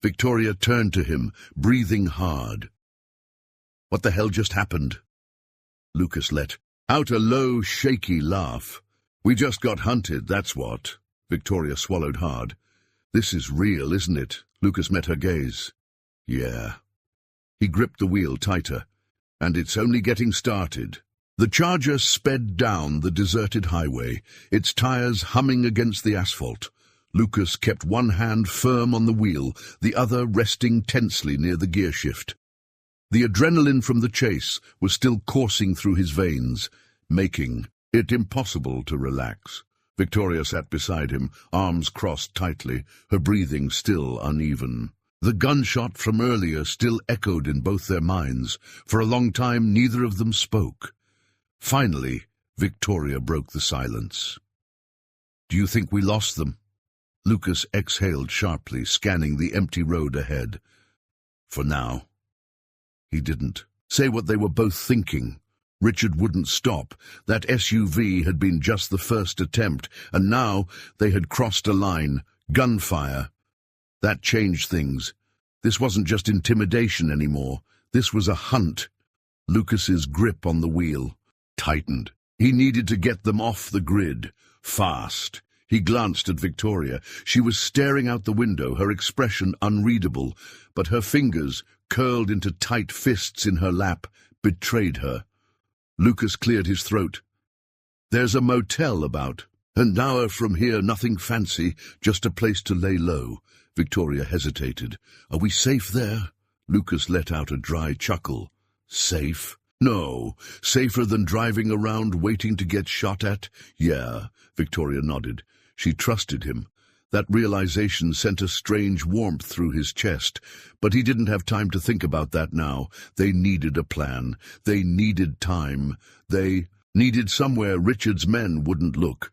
Victoria turned to him, breathing hard. "What the hell just happened?" Lucas let out a low, shaky laugh. "We just got hunted, that's what." Victoria swallowed hard. "This is real, isn't it?" Lucas met her gaze. "Yeah." He gripped the wheel tighter. "And it's only getting started." The Charger sped down the deserted highway, its tires humming against the asphalt. Lucas kept one hand firm on the wheel, the other resting tensely near the gearshift. The adrenaline from the chase was still coursing through his veins, making it impossible to relax. Victoria sat beside him, arms crossed tightly, her breathing still uneven. The gunshot from earlier still echoed in both their minds. For a long time neither of them spoke. Finally, Victoria broke the silence. "Do you think we lost them?" Lucas exhaled sharply, scanning the empty road ahead. "For now." He didn't say what they were both thinking. Richard wouldn't stop. That SUV had been just the first attempt, and now they had crossed a line. Gunfire. That changed things. This wasn't just intimidation anymore. This was a hunt. Lucas's grip on the wheel tightened. He needed to get them off the grid. Fast. He glanced at Victoria. She was staring out the window, her expression unreadable, but her fingers, curled into tight fists in her lap, betrayed her. Lucas cleared his throat. "There's a motel about. An hour from here, nothing fancy, just a place to lay low." Victoria hesitated. "Are we safe there?" Lucas let out a dry chuckle. "Safe? No. Safer than driving around waiting to get shot at?" "Yeah," Victoria nodded. She trusted him. That realization sent a strange warmth through his chest, but he didn't have time to think about that now. They needed a plan. They needed time. They needed somewhere Richard's men wouldn't look.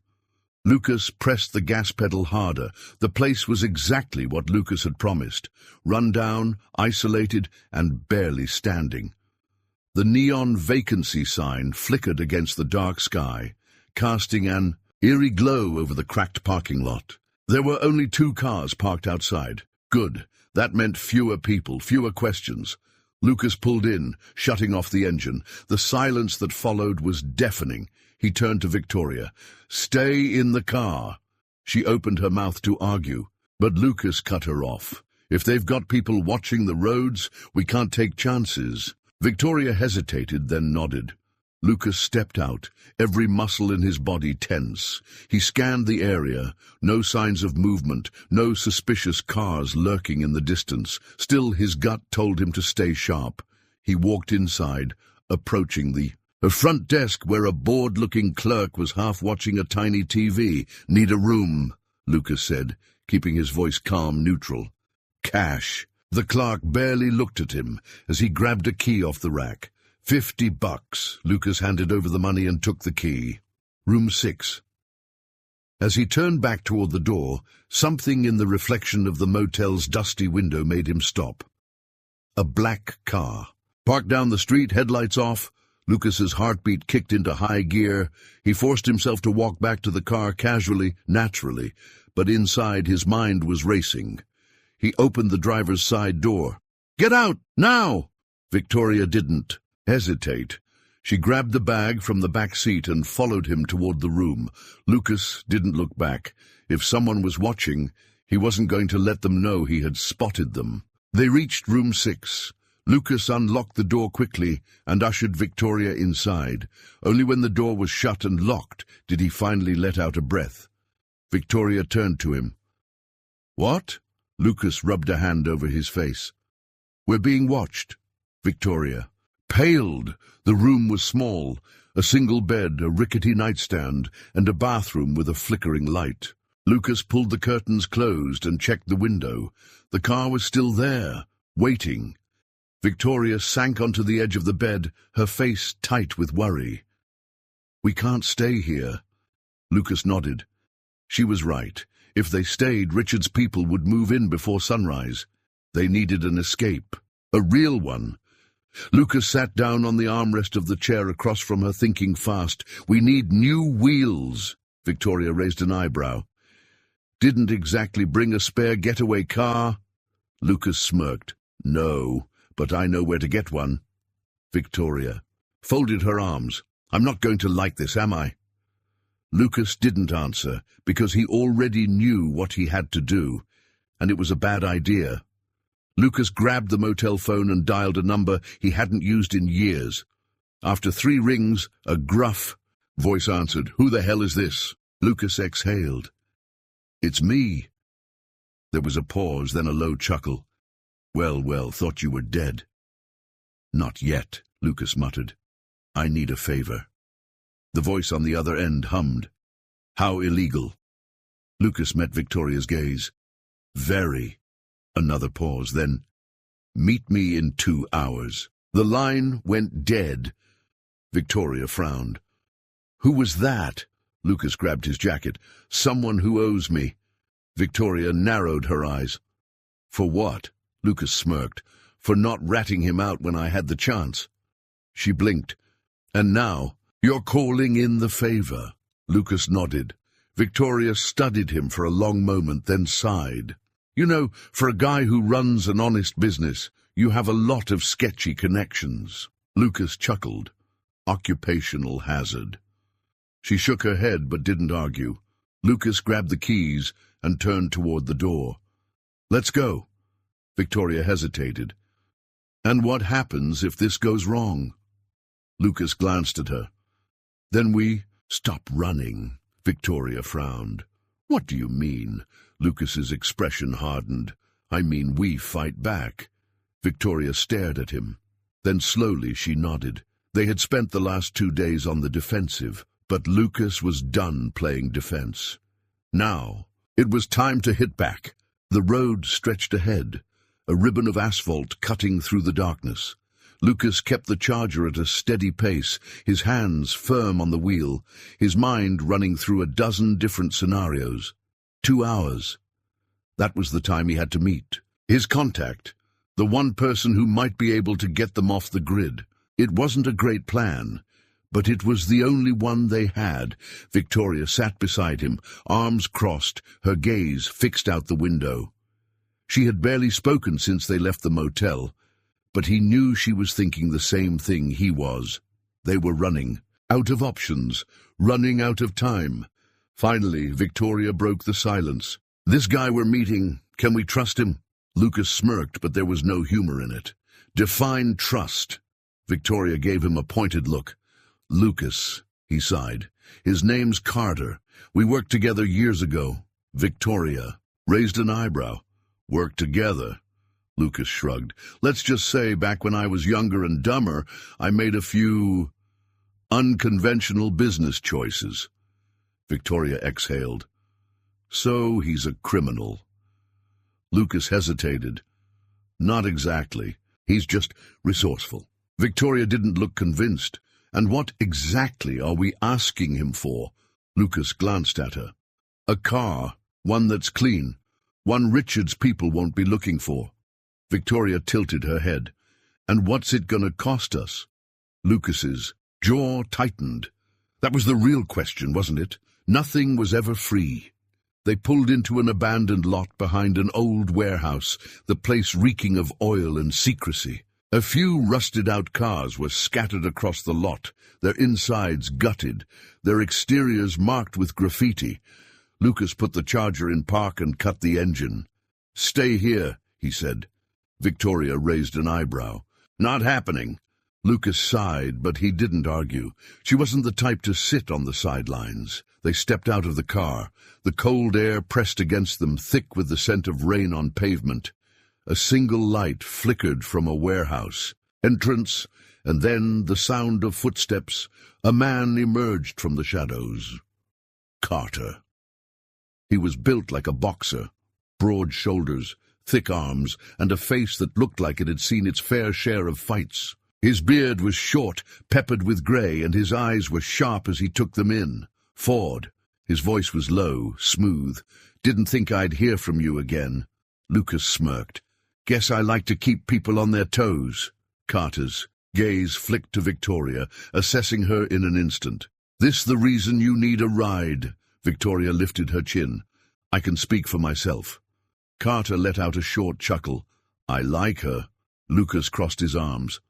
Lucas pressed the gas pedal harder. The place was exactly what Lucas had promised. Run down, isolated, and barely standing. The neon vacancy sign flickered against the dark sky, casting an eerie glow over the cracked parking lot. There were only 2 cars parked outside. Good. That meant fewer people, fewer questions. Lucas pulled in, shutting off the engine. The silence that followed was deafening. He turned to Victoria. "Stay in the car." She opened her mouth to argue, but Lucas cut her off. "If they've got people watching the roads, we can't take chances." Victoria hesitated, then nodded. Lucas stepped out, every muscle in his body tense. He scanned the area, no signs of movement, no suspicious cars lurking in the distance. Still, his gut told him to stay sharp. He walked inside, approaching the front desk where a bored-looking clerk was half watching a tiny TV. "Need a room," Lucas said, keeping his voice calm, neutral. "Cash." The clerk barely looked at him as he grabbed a key off the rack. $50. Lucas handed over the money and took the key. Room 6. As he turned back toward the door, something in the reflection of the motel's dusty window made him stop. A black car. Parked down the street, headlights off, Lucas's heartbeat kicked into high gear. He forced himself to walk back to the car casually, naturally, but inside his mind was racing. He opened the driver's side door. "Get out, now!" Victoria didn't hesitate. She grabbed the bag from the back seat and followed him toward the room. Lucas didn't look back. If someone was watching, he wasn't going to let them know he had spotted them. They reached room 6. Lucas unlocked the door quickly and ushered Victoria inside. Only when the door was shut and locked did he finally let out a breath. Victoria turned to him. "What?" Lucas rubbed a hand over his face. "We're being watched." Victoria paled. The room was small, a single bed, a rickety nightstand, and a bathroom with a flickering light. Lucas pulled the curtains closed and checked the window. The car was still there, waiting. Victoria sank onto the edge of the bed, her face tight with worry. "We can't stay here." Lucas nodded. She was right. If they stayed, Richard's people would move in before sunrise. They needed an escape, a real one. Lucas sat down on the armrest of the chair across from her, thinking fast. "We need new wheels." Victoria raised an eyebrow. "Didn't exactly bring a spare getaway car?" Lucas smirked. "No, but I know where to get one." Victoria folded her arms. "I'm not going to like this, am I?" Lucas didn't answer, because he already knew what he had to do, and it was a bad idea. Lucas grabbed the motel phone and dialed a number he hadn't used in years. After 3 rings, a gruff voice answered. "Who the hell is this?" Lucas exhaled. "It's me." There was a pause, then a low chuckle. Well, thought you were dead." "Not yet," Lucas muttered. "I need a favor." The voice on the other end hummed. "How illegal?" Lucas met Victoria's gaze. "Very." Another pause, then, "Meet me in 2 hours." The line went dead. Victoria frowned. "Who was that?" Lucas grabbed his jacket. "Someone who owes me." Victoria narrowed her eyes. "For what?" Lucas smirked. "For not ratting him out when I had the chance." She blinked. "And now, you're calling in the favor." Lucas nodded. Victoria studied him for a long moment, then sighed. "You know, for a guy who runs an honest business, you have a lot of sketchy connections." Lucas chuckled. "Occupational hazard." She shook her head but didn't argue. Lucas grabbed the keys and turned toward the door. "Let's go." Victoria hesitated. "And what happens if this goes wrong?" Lucas glanced at her. "Then we stop running." Victoria frowned. "What do you mean?" Lucas's expression hardened. "I mean we fight back." Victoria stared at him. Then slowly she nodded. They had spent the last 2 days on the defensive, but Lucas was done playing defense. Now, it was time to hit back. The road stretched ahead, a ribbon of asphalt cutting through the darkness. Lucas kept the Charger at a steady pace, his hands firm on the wheel, his mind running through a dozen different scenarios. 2 hours. That was the time he had to meet. His contact, the one person who might be able to get them off the grid. It wasn't a great plan, but it was the only one they had. Victoria sat beside him, arms crossed, her gaze fixed out the window. She had barely spoken since they left the motel, but he knew she was thinking the same thing he was. They were running, out of options, running out of time. Finally, Victoria broke the silence. "This guy we're meeting, can we trust him?" Lucas smirked, but there was no humor in it. "Define trust." Victoria gave him a pointed look. Lucas, he sighed. His name's Carter. We worked together years ago. Victoria raised an eyebrow. Worked together? Lucas shrugged. Let's just say back when I was younger and dumber, I made a few unconventional business choices. Victoria exhaled. So he's a criminal. Lucas hesitated. Not exactly. He's just resourceful. Victoria didn't look convinced. And what exactly are we asking him for? Lucas glanced at her. A car, one that's clean, one Richard's people won't be looking for. Victoria tilted her head. And what's it gonna cost us? Lucas's jaw tightened. That was the real question, wasn't it? Nothing was ever free. They pulled into an abandoned lot behind an old warehouse, the place reeking of oil and secrecy. A few rusted-out cars were scattered across the lot, their insides gutted, their exteriors marked with graffiti. Lucas put the Charger in park and cut the engine. "Stay here," he said. Victoria raised an eyebrow. "Not happening." Lucas sighed, but he didn't argue. She wasn't the type to sit on the sidelines. They stepped out of the car. The cold air pressed against them, thick with the scent of rain on pavement. A single light flickered from a warehouse. Entrance, and then the sound of footsteps. A man emerged from the shadows. Carter. He was built like a boxer. Broad shoulders, thick arms, and a face that looked like it had seen its fair share of fights. His beard was short, peppered with grey, and his eyes were sharp as he took them in. "Ford." His voice was low, smooth. "Didn't think I'd hear from you again." Lucas smirked. "Guess I like to keep people on their toes." Carter's gaze flicked to Victoria, assessing her in an instant. "This the reason you need a ride?" Victoria lifted her chin. "I can speak for myself." Carter let out a short chuckle. "I like her." Lucas crossed his arms.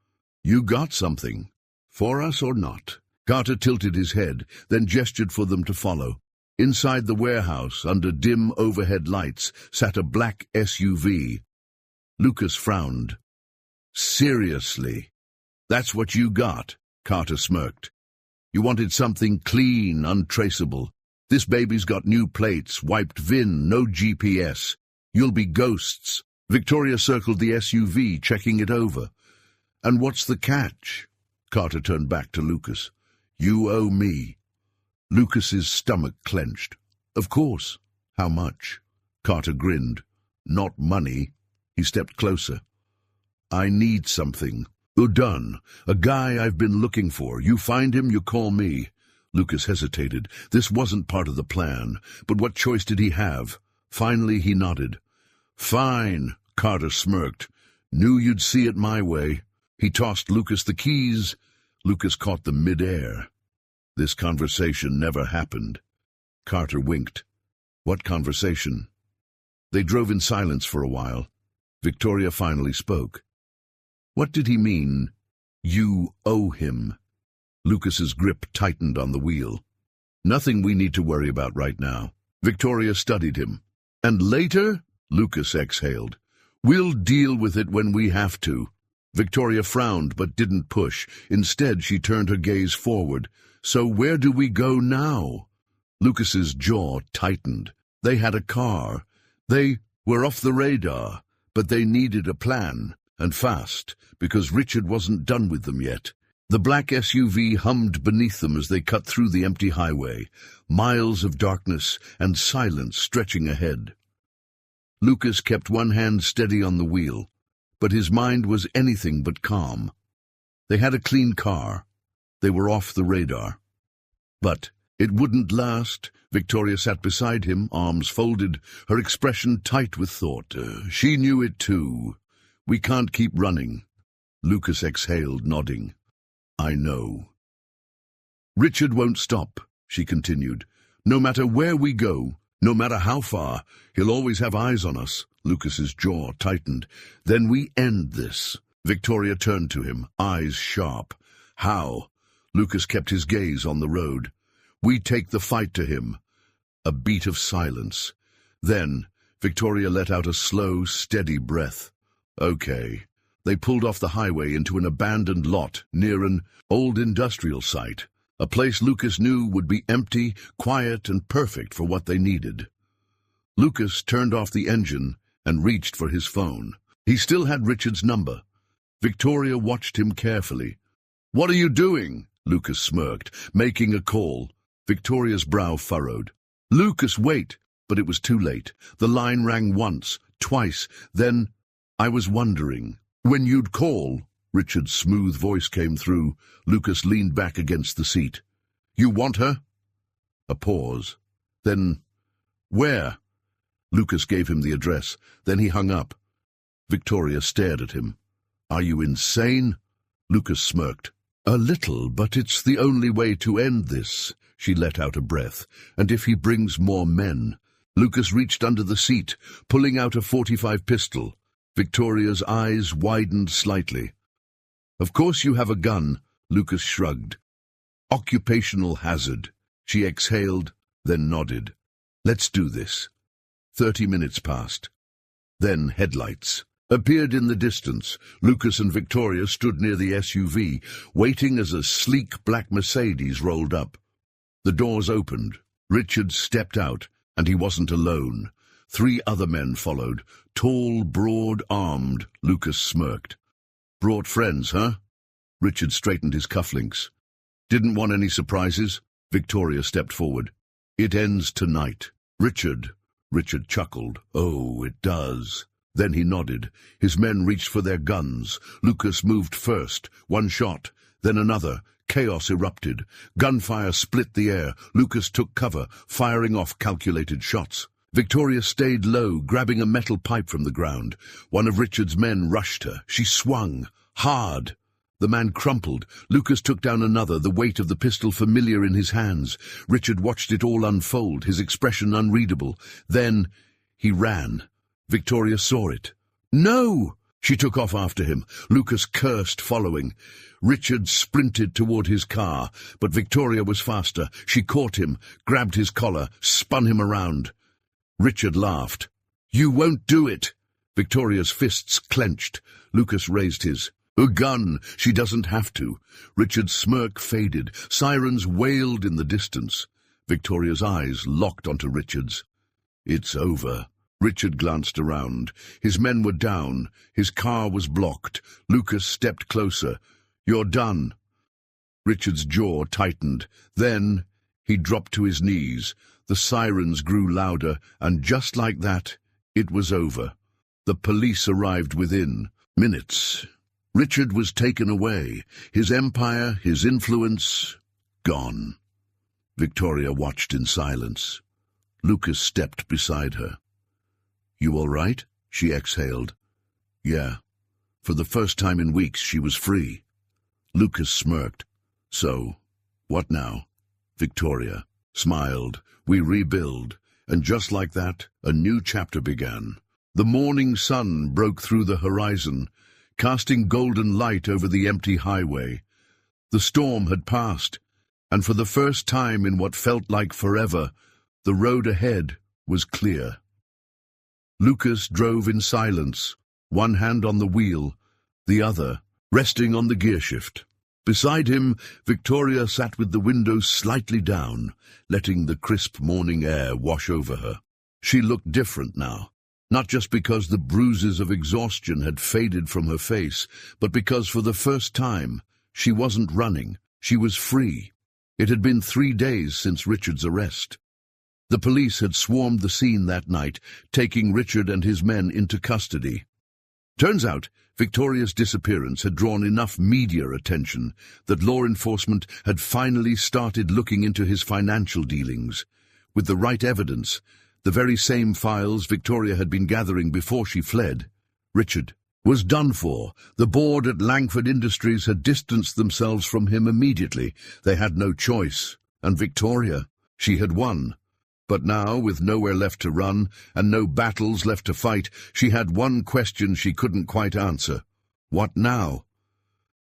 "You got something. For us or not?" Carter tilted his head, then gestured for them to follow. Inside the warehouse, under dim overhead lights, sat a black SUV. Lucas frowned. "Seriously? That's what you got?" Carter smirked. "You wanted something clean, untraceable. This baby's got new plates, wiped VIN, no GPS. You'll be ghosts." Victoria circled the SUV, checking it over. "And what's the catch?" Carter turned back to Lucas. "You owe me." Lucas's stomach clenched. "Of course." "How much?" Carter grinned. "Not money." He stepped closer. "I need something. Udun, a guy I've been looking for. You find him, you call me." Lucas hesitated. This wasn't part of the plan, but what choice did he have? Finally he nodded. "Fine," Carter smirked. "Knew you'd see it my way." He tossed Lucas the keys. Lucas caught them mid-air. This conversation never happened. Carter winked. "What conversation?" They drove in silence for a while. Victoria finally spoke. "What did he mean, you owe him?" Lucas's grip tightened on the wheel. "Nothing we need to worry about right now." Victoria studied him. "And later?" Lucas exhaled. "We'll deal with it when we have to." Victoria frowned but didn't push. Instead, she turned her gaze forward. "So where do we go now?" Lucas's jaw tightened. They had a car. They were off the radar, but they needed a plan, and fast, because Richard wasn't done with them yet. The black SUV hummed beneath them as they cut through the empty highway, miles of darkness and silence stretching ahead. Lucas kept one hand steady on the wheel, but his mind was anything but calm. They had a clean car. They were off the radar. But it wouldn't last. Victoria sat beside him, arms folded, her expression tight with thought. She knew it too. "We can't keep running." Lucas exhaled, nodding. "I know." "Richard won't stop," she continued. "No matter where we go, no matter how far, he'll always have eyes on us." Lucas's jaw tightened. "Then we end this." Victoria turned to him, eyes sharp. "How?" Lucas kept his gaze on the road. "We take the fight to him." A beat of silence. Then Victoria let out a slow, steady breath. "Okay, They pulled off the highway into an abandoned lot near an old industrial site, a place Lucas knew would be empty, quiet, and perfect for what they needed. Lucas turned off the engine and reached for his phone. He still had Richard's number. Victoria watched him carefully. "What are you doing?" Lucas smirked, making a call. Victoria's brow furrowed. "Lucas, wait!" But it was too late. The line rang once, twice, then, "I was wondering when you'd call." Richard's smooth voice came through. Lucas leaned back against the seat. "You want her?" A pause. Then, "Where?" Lucas gave him the address. Then he hung up. Victoria stared at him. "Are you insane?" Lucas smirked. "A little, but it's the only way to end this." She let out a breath. "And if he brings more men—" Lucas reached under the seat, pulling out a .45 pistol. Victoria's eyes widened slightly. "Of course you have a gun," Lucas shrugged. "Occupational hazard." She exhaled, then nodded. "Let's do this." 30 minutes passed. Then headlights appeared in the distance. Lucas and Victoria stood near the SUV, waiting as a sleek black Mercedes rolled up. The doors opened. Richard stepped out, and he wasn't alone. 3 other men followed, tall, broad-armed. Lucas smirked. "Brought friends, huh?" Richard straightened his cufflinks. "Didn't want any surprises?" Victoria stepped forward. "It ends tonight." Richard chuckled. "Oh, it does." Then he nodded. His men reached for their guns. Lucas moved first. One shot, then another. Chaos erupted. Gunfire split the air. Lucas took cover, firing off calculated shots. Victoria stayed low, grabbing a metal pipe from the ground. One of Richard's men rushed her. She swung. Hard. The man crumpled. Lucas took down another, the weight of the pistol familiar in his hands. Richard watched it all unfold, his expression unreadable. Then he ran. Victoria saw it. "No!" She took off after him. Lucas cursed, following. Richard sprinted toward his car, but Victoria was faster. She caught him, grabbed his collar, spun him around. Richard laughed. "You won't do it!" Victoria's fists clenched. Lucas raised his. "A gun! She doesn't have to." Richard's smirk faded. Sirens wailed in the distance. Victoria's eyes locked onto Richard's. "It's over." Richard glanced around. His men were down. His car was blocked. Lucas stepped closer. "You're done." Richard's jaw tightened. Then he dropped to his knees. The sirens grew louder, and just like that, it was over. The police arrived within minutes. Richard was taken away. His empire, his influence, gone. Victoria watched in silence. Lucas stepped beside her. "You all right?" she exhaled. "Yeah." For the first time in weeks, she was free. Lucas smirked. "So, what now?" Victoria smiled. "We rebuild." And just like that, a new chapter began. The morning sun broke through the horizon, casting golden light over the empty highway. The storm had passed, and for the first time in what felt like forever, the road ahead was clear. Lucas drove in silence, one hand on the wheel, the other resting on the gearshift. Beside him, Victoria sat with the windows slightly down, letting the crisp morning air wash over her. She looked different now, not just because the bruises of exhaustion had faded from her face, but because for the first time she wasn't running, she was free. It had been 3 days since Richard's arrest. The police had swarmed the scene that night, taking Richard and his men into custody. Turns out, Victoria's disappearance had drawn enough media attention that law enforcement had finally started looking into his financial dealings. With the right evidence, the very same files Victoria had been gathering before she fled, Richard was done for. The board at Langford Industries had distanced themselves from him immediately. They had no choice. And Victoria, she had won. But now, with nowhere left to run and no battles left to fight, she had one question she couldn't quite answer. What now?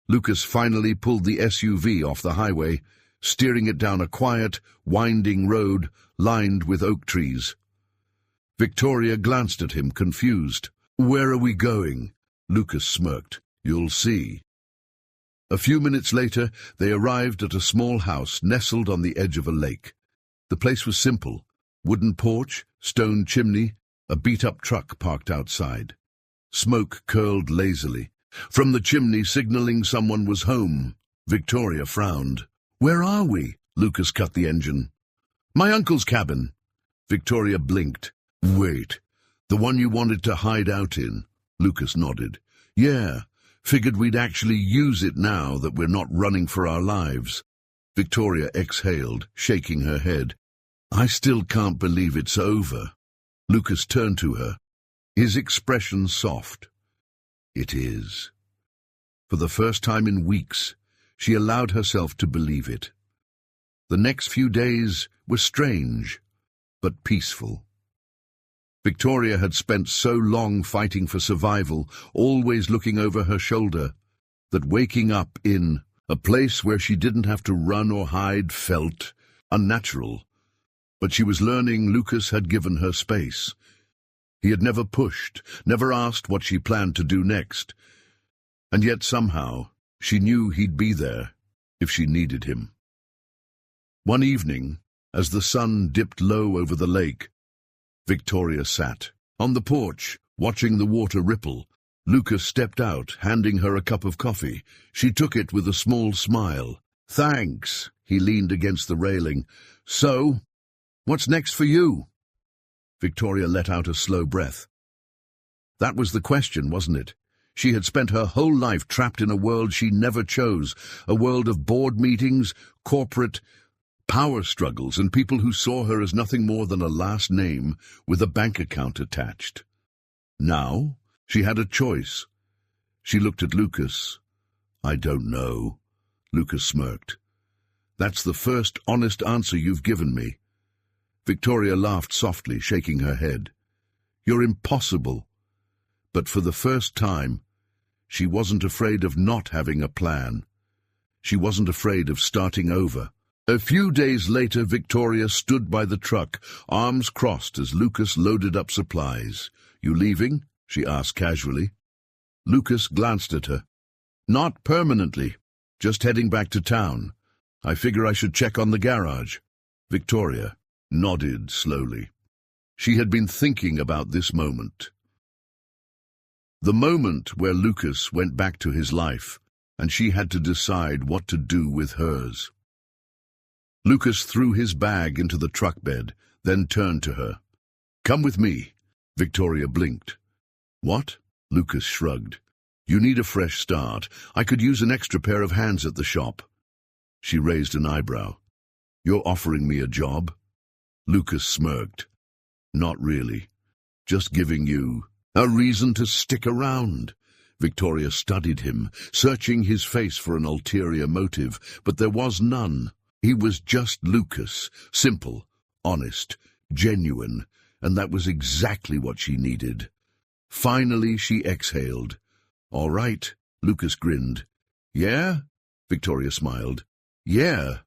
Lucas finally pulled the SUV off the highway, steering it down a quiet, winding road lined with oak trees. Victoria glanced at him, confused. "Where are we going?" Lucas smirked. You'll see. A few minutes later, they arrived at a small house nestled on the edge of a lake. The place was simple. Wooden porch, stone chimney, a beat-up truck parked outside. Smoke curled lazily. From the chimney, signaling someone was home. Victoria frowned. "Where are we?" Lucas cut the engine. "My uncle's cabin." Victoria blinked. "Wait, the one you wanted to hide out in?" Lucas nodded. "Yeah, figured we'd actually use it now that we're not running for our lives." Victoria exhaled, shaking her head. "I still can't believe it's over." Lucas turned to her, his expression soft. "It is." For the first time in weeks, she allowed herself to believe it. The next few days were strange, but peaceful. Victoria had spent so long fighting for survival, always looking over her shoulder, that waking up in a place where she didn't have to run or hide felt unnatural. But she was learning Lucas had given her space. He had never pushed, never asked what she planned to do next. And yet somehow she knew he'd be there if she needed him. One evening, as the sun dipped low over the lake, Victoria sat on the porch, watching the water ripple. Lucas stepped out, handing her a cup of coffee. She took it with a small smile. "Thanks." He leaned against the railing. "So, what's next for you?" Victoria let out a slow breath. That was the question, wasn't it? She had spent her whole life trapped in a world she never chose, a world of board meetings, corporate power struggles, and people who saw her as nothing more than a last name with a bank account attached. Now, she had a choice. She looked at Lucas. "I don't know." Lucas smirked. "That's the first honest answer you've given me." Victoria laughed softly, shaking her head. "You're impossible." But for the first time, she wasn't afraid of not having a plan. She wasn't afraid of starting over. A few days later, Victoria stood by the truck, arms crossed as Lucas loaded up supplies. "You leaving?" she asked casually. Lucas glanced at her. "Not permanently. Just heading back to town. I figure I should check on the garage." Victoria nodded slowly. She had been thinking about this moment. The moment where Lucas went back to his life, and she had to decide what to do with hers. Lucas threw his bag into the truck bed, then turned to her. "Come with me." Victoria blinked. "What?" Lucas shrugged. "You need a fresh start. I could use an extra pair of hands at the shop." She raised an eyebrow. "You're offering me a job?" Lucas smirked. "Not really. Just giving you a reason to stick around." Victoria studied him, searching his face for an ulterior motive, but there was none. He was just Lucas, simple, honest, genuine, and that was exactly what she needed. Finally, she exhaled. "All right," Lucas grinned. "Yeah?" Victoria smiled. "Yeah."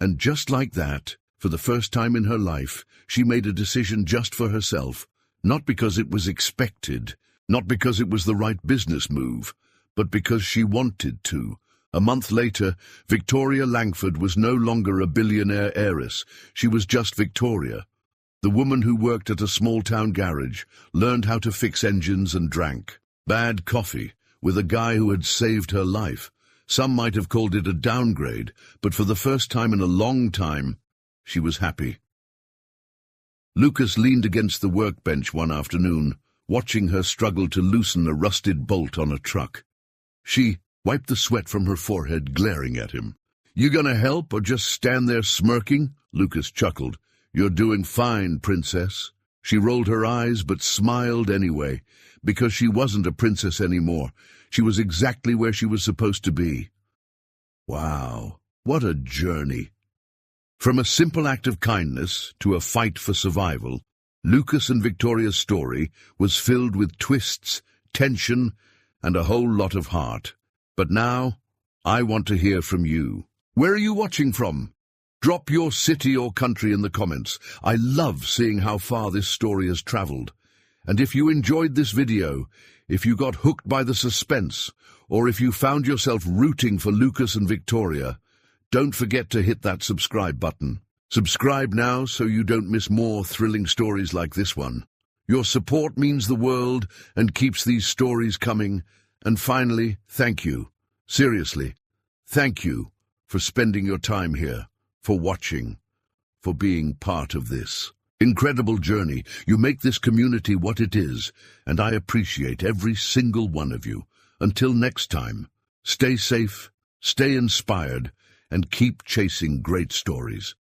And just like that, for the first time in her life, she made a decision just for herself, not because it was expected, not because it was the right business move, but because she wanted to. A month later, Victoria Langford was no longer a billionaire heiress. She was just Victoria, the woman who worked at a small-town garage, learned how to fix engines and drank bad coffee with a guy who had saved her life. Some might have called it a downgrade, but for the first time in a long time, she was happy. Lucas leaned against the workbench one afternoon, watching her struggle to loosen a rusted bolt on a truck. She wiped the sweat from her forehead, glaring at him. "You gonna help or just stand there smirking?" Lucas chuckled. "You're doing fine, princess." She rolled her eyes but smiled anyway, because she wasn't a princess anymore. She was exactly where she was supposed to be. Wow, what a journey. From a simple act of kindness to a fight for survival, Lucas and Victoria's story was filled with twists, tension, and a whole lot of heart. But now, I want to hear from you. Where are you watching from? Drop your city or country in the comments. I love seeing how far this story has traveled. And if you enjoyed this video, if you got hooked by the suspense, or if you found yourself rooting for Lucas and Victoria, don't forget to hit that subscribe button. Subscribe now so you don't miss more thrilling stories like this one. Your support means the world and keeps these stories coming. And finally, thank you. Seriously, thank you for spending your time here, for watching, for being part of this incredible journey. You make this community what it is, and I appreciate every single one of you. Until next time, stay safe, stay inspired, and keep chasing great stories.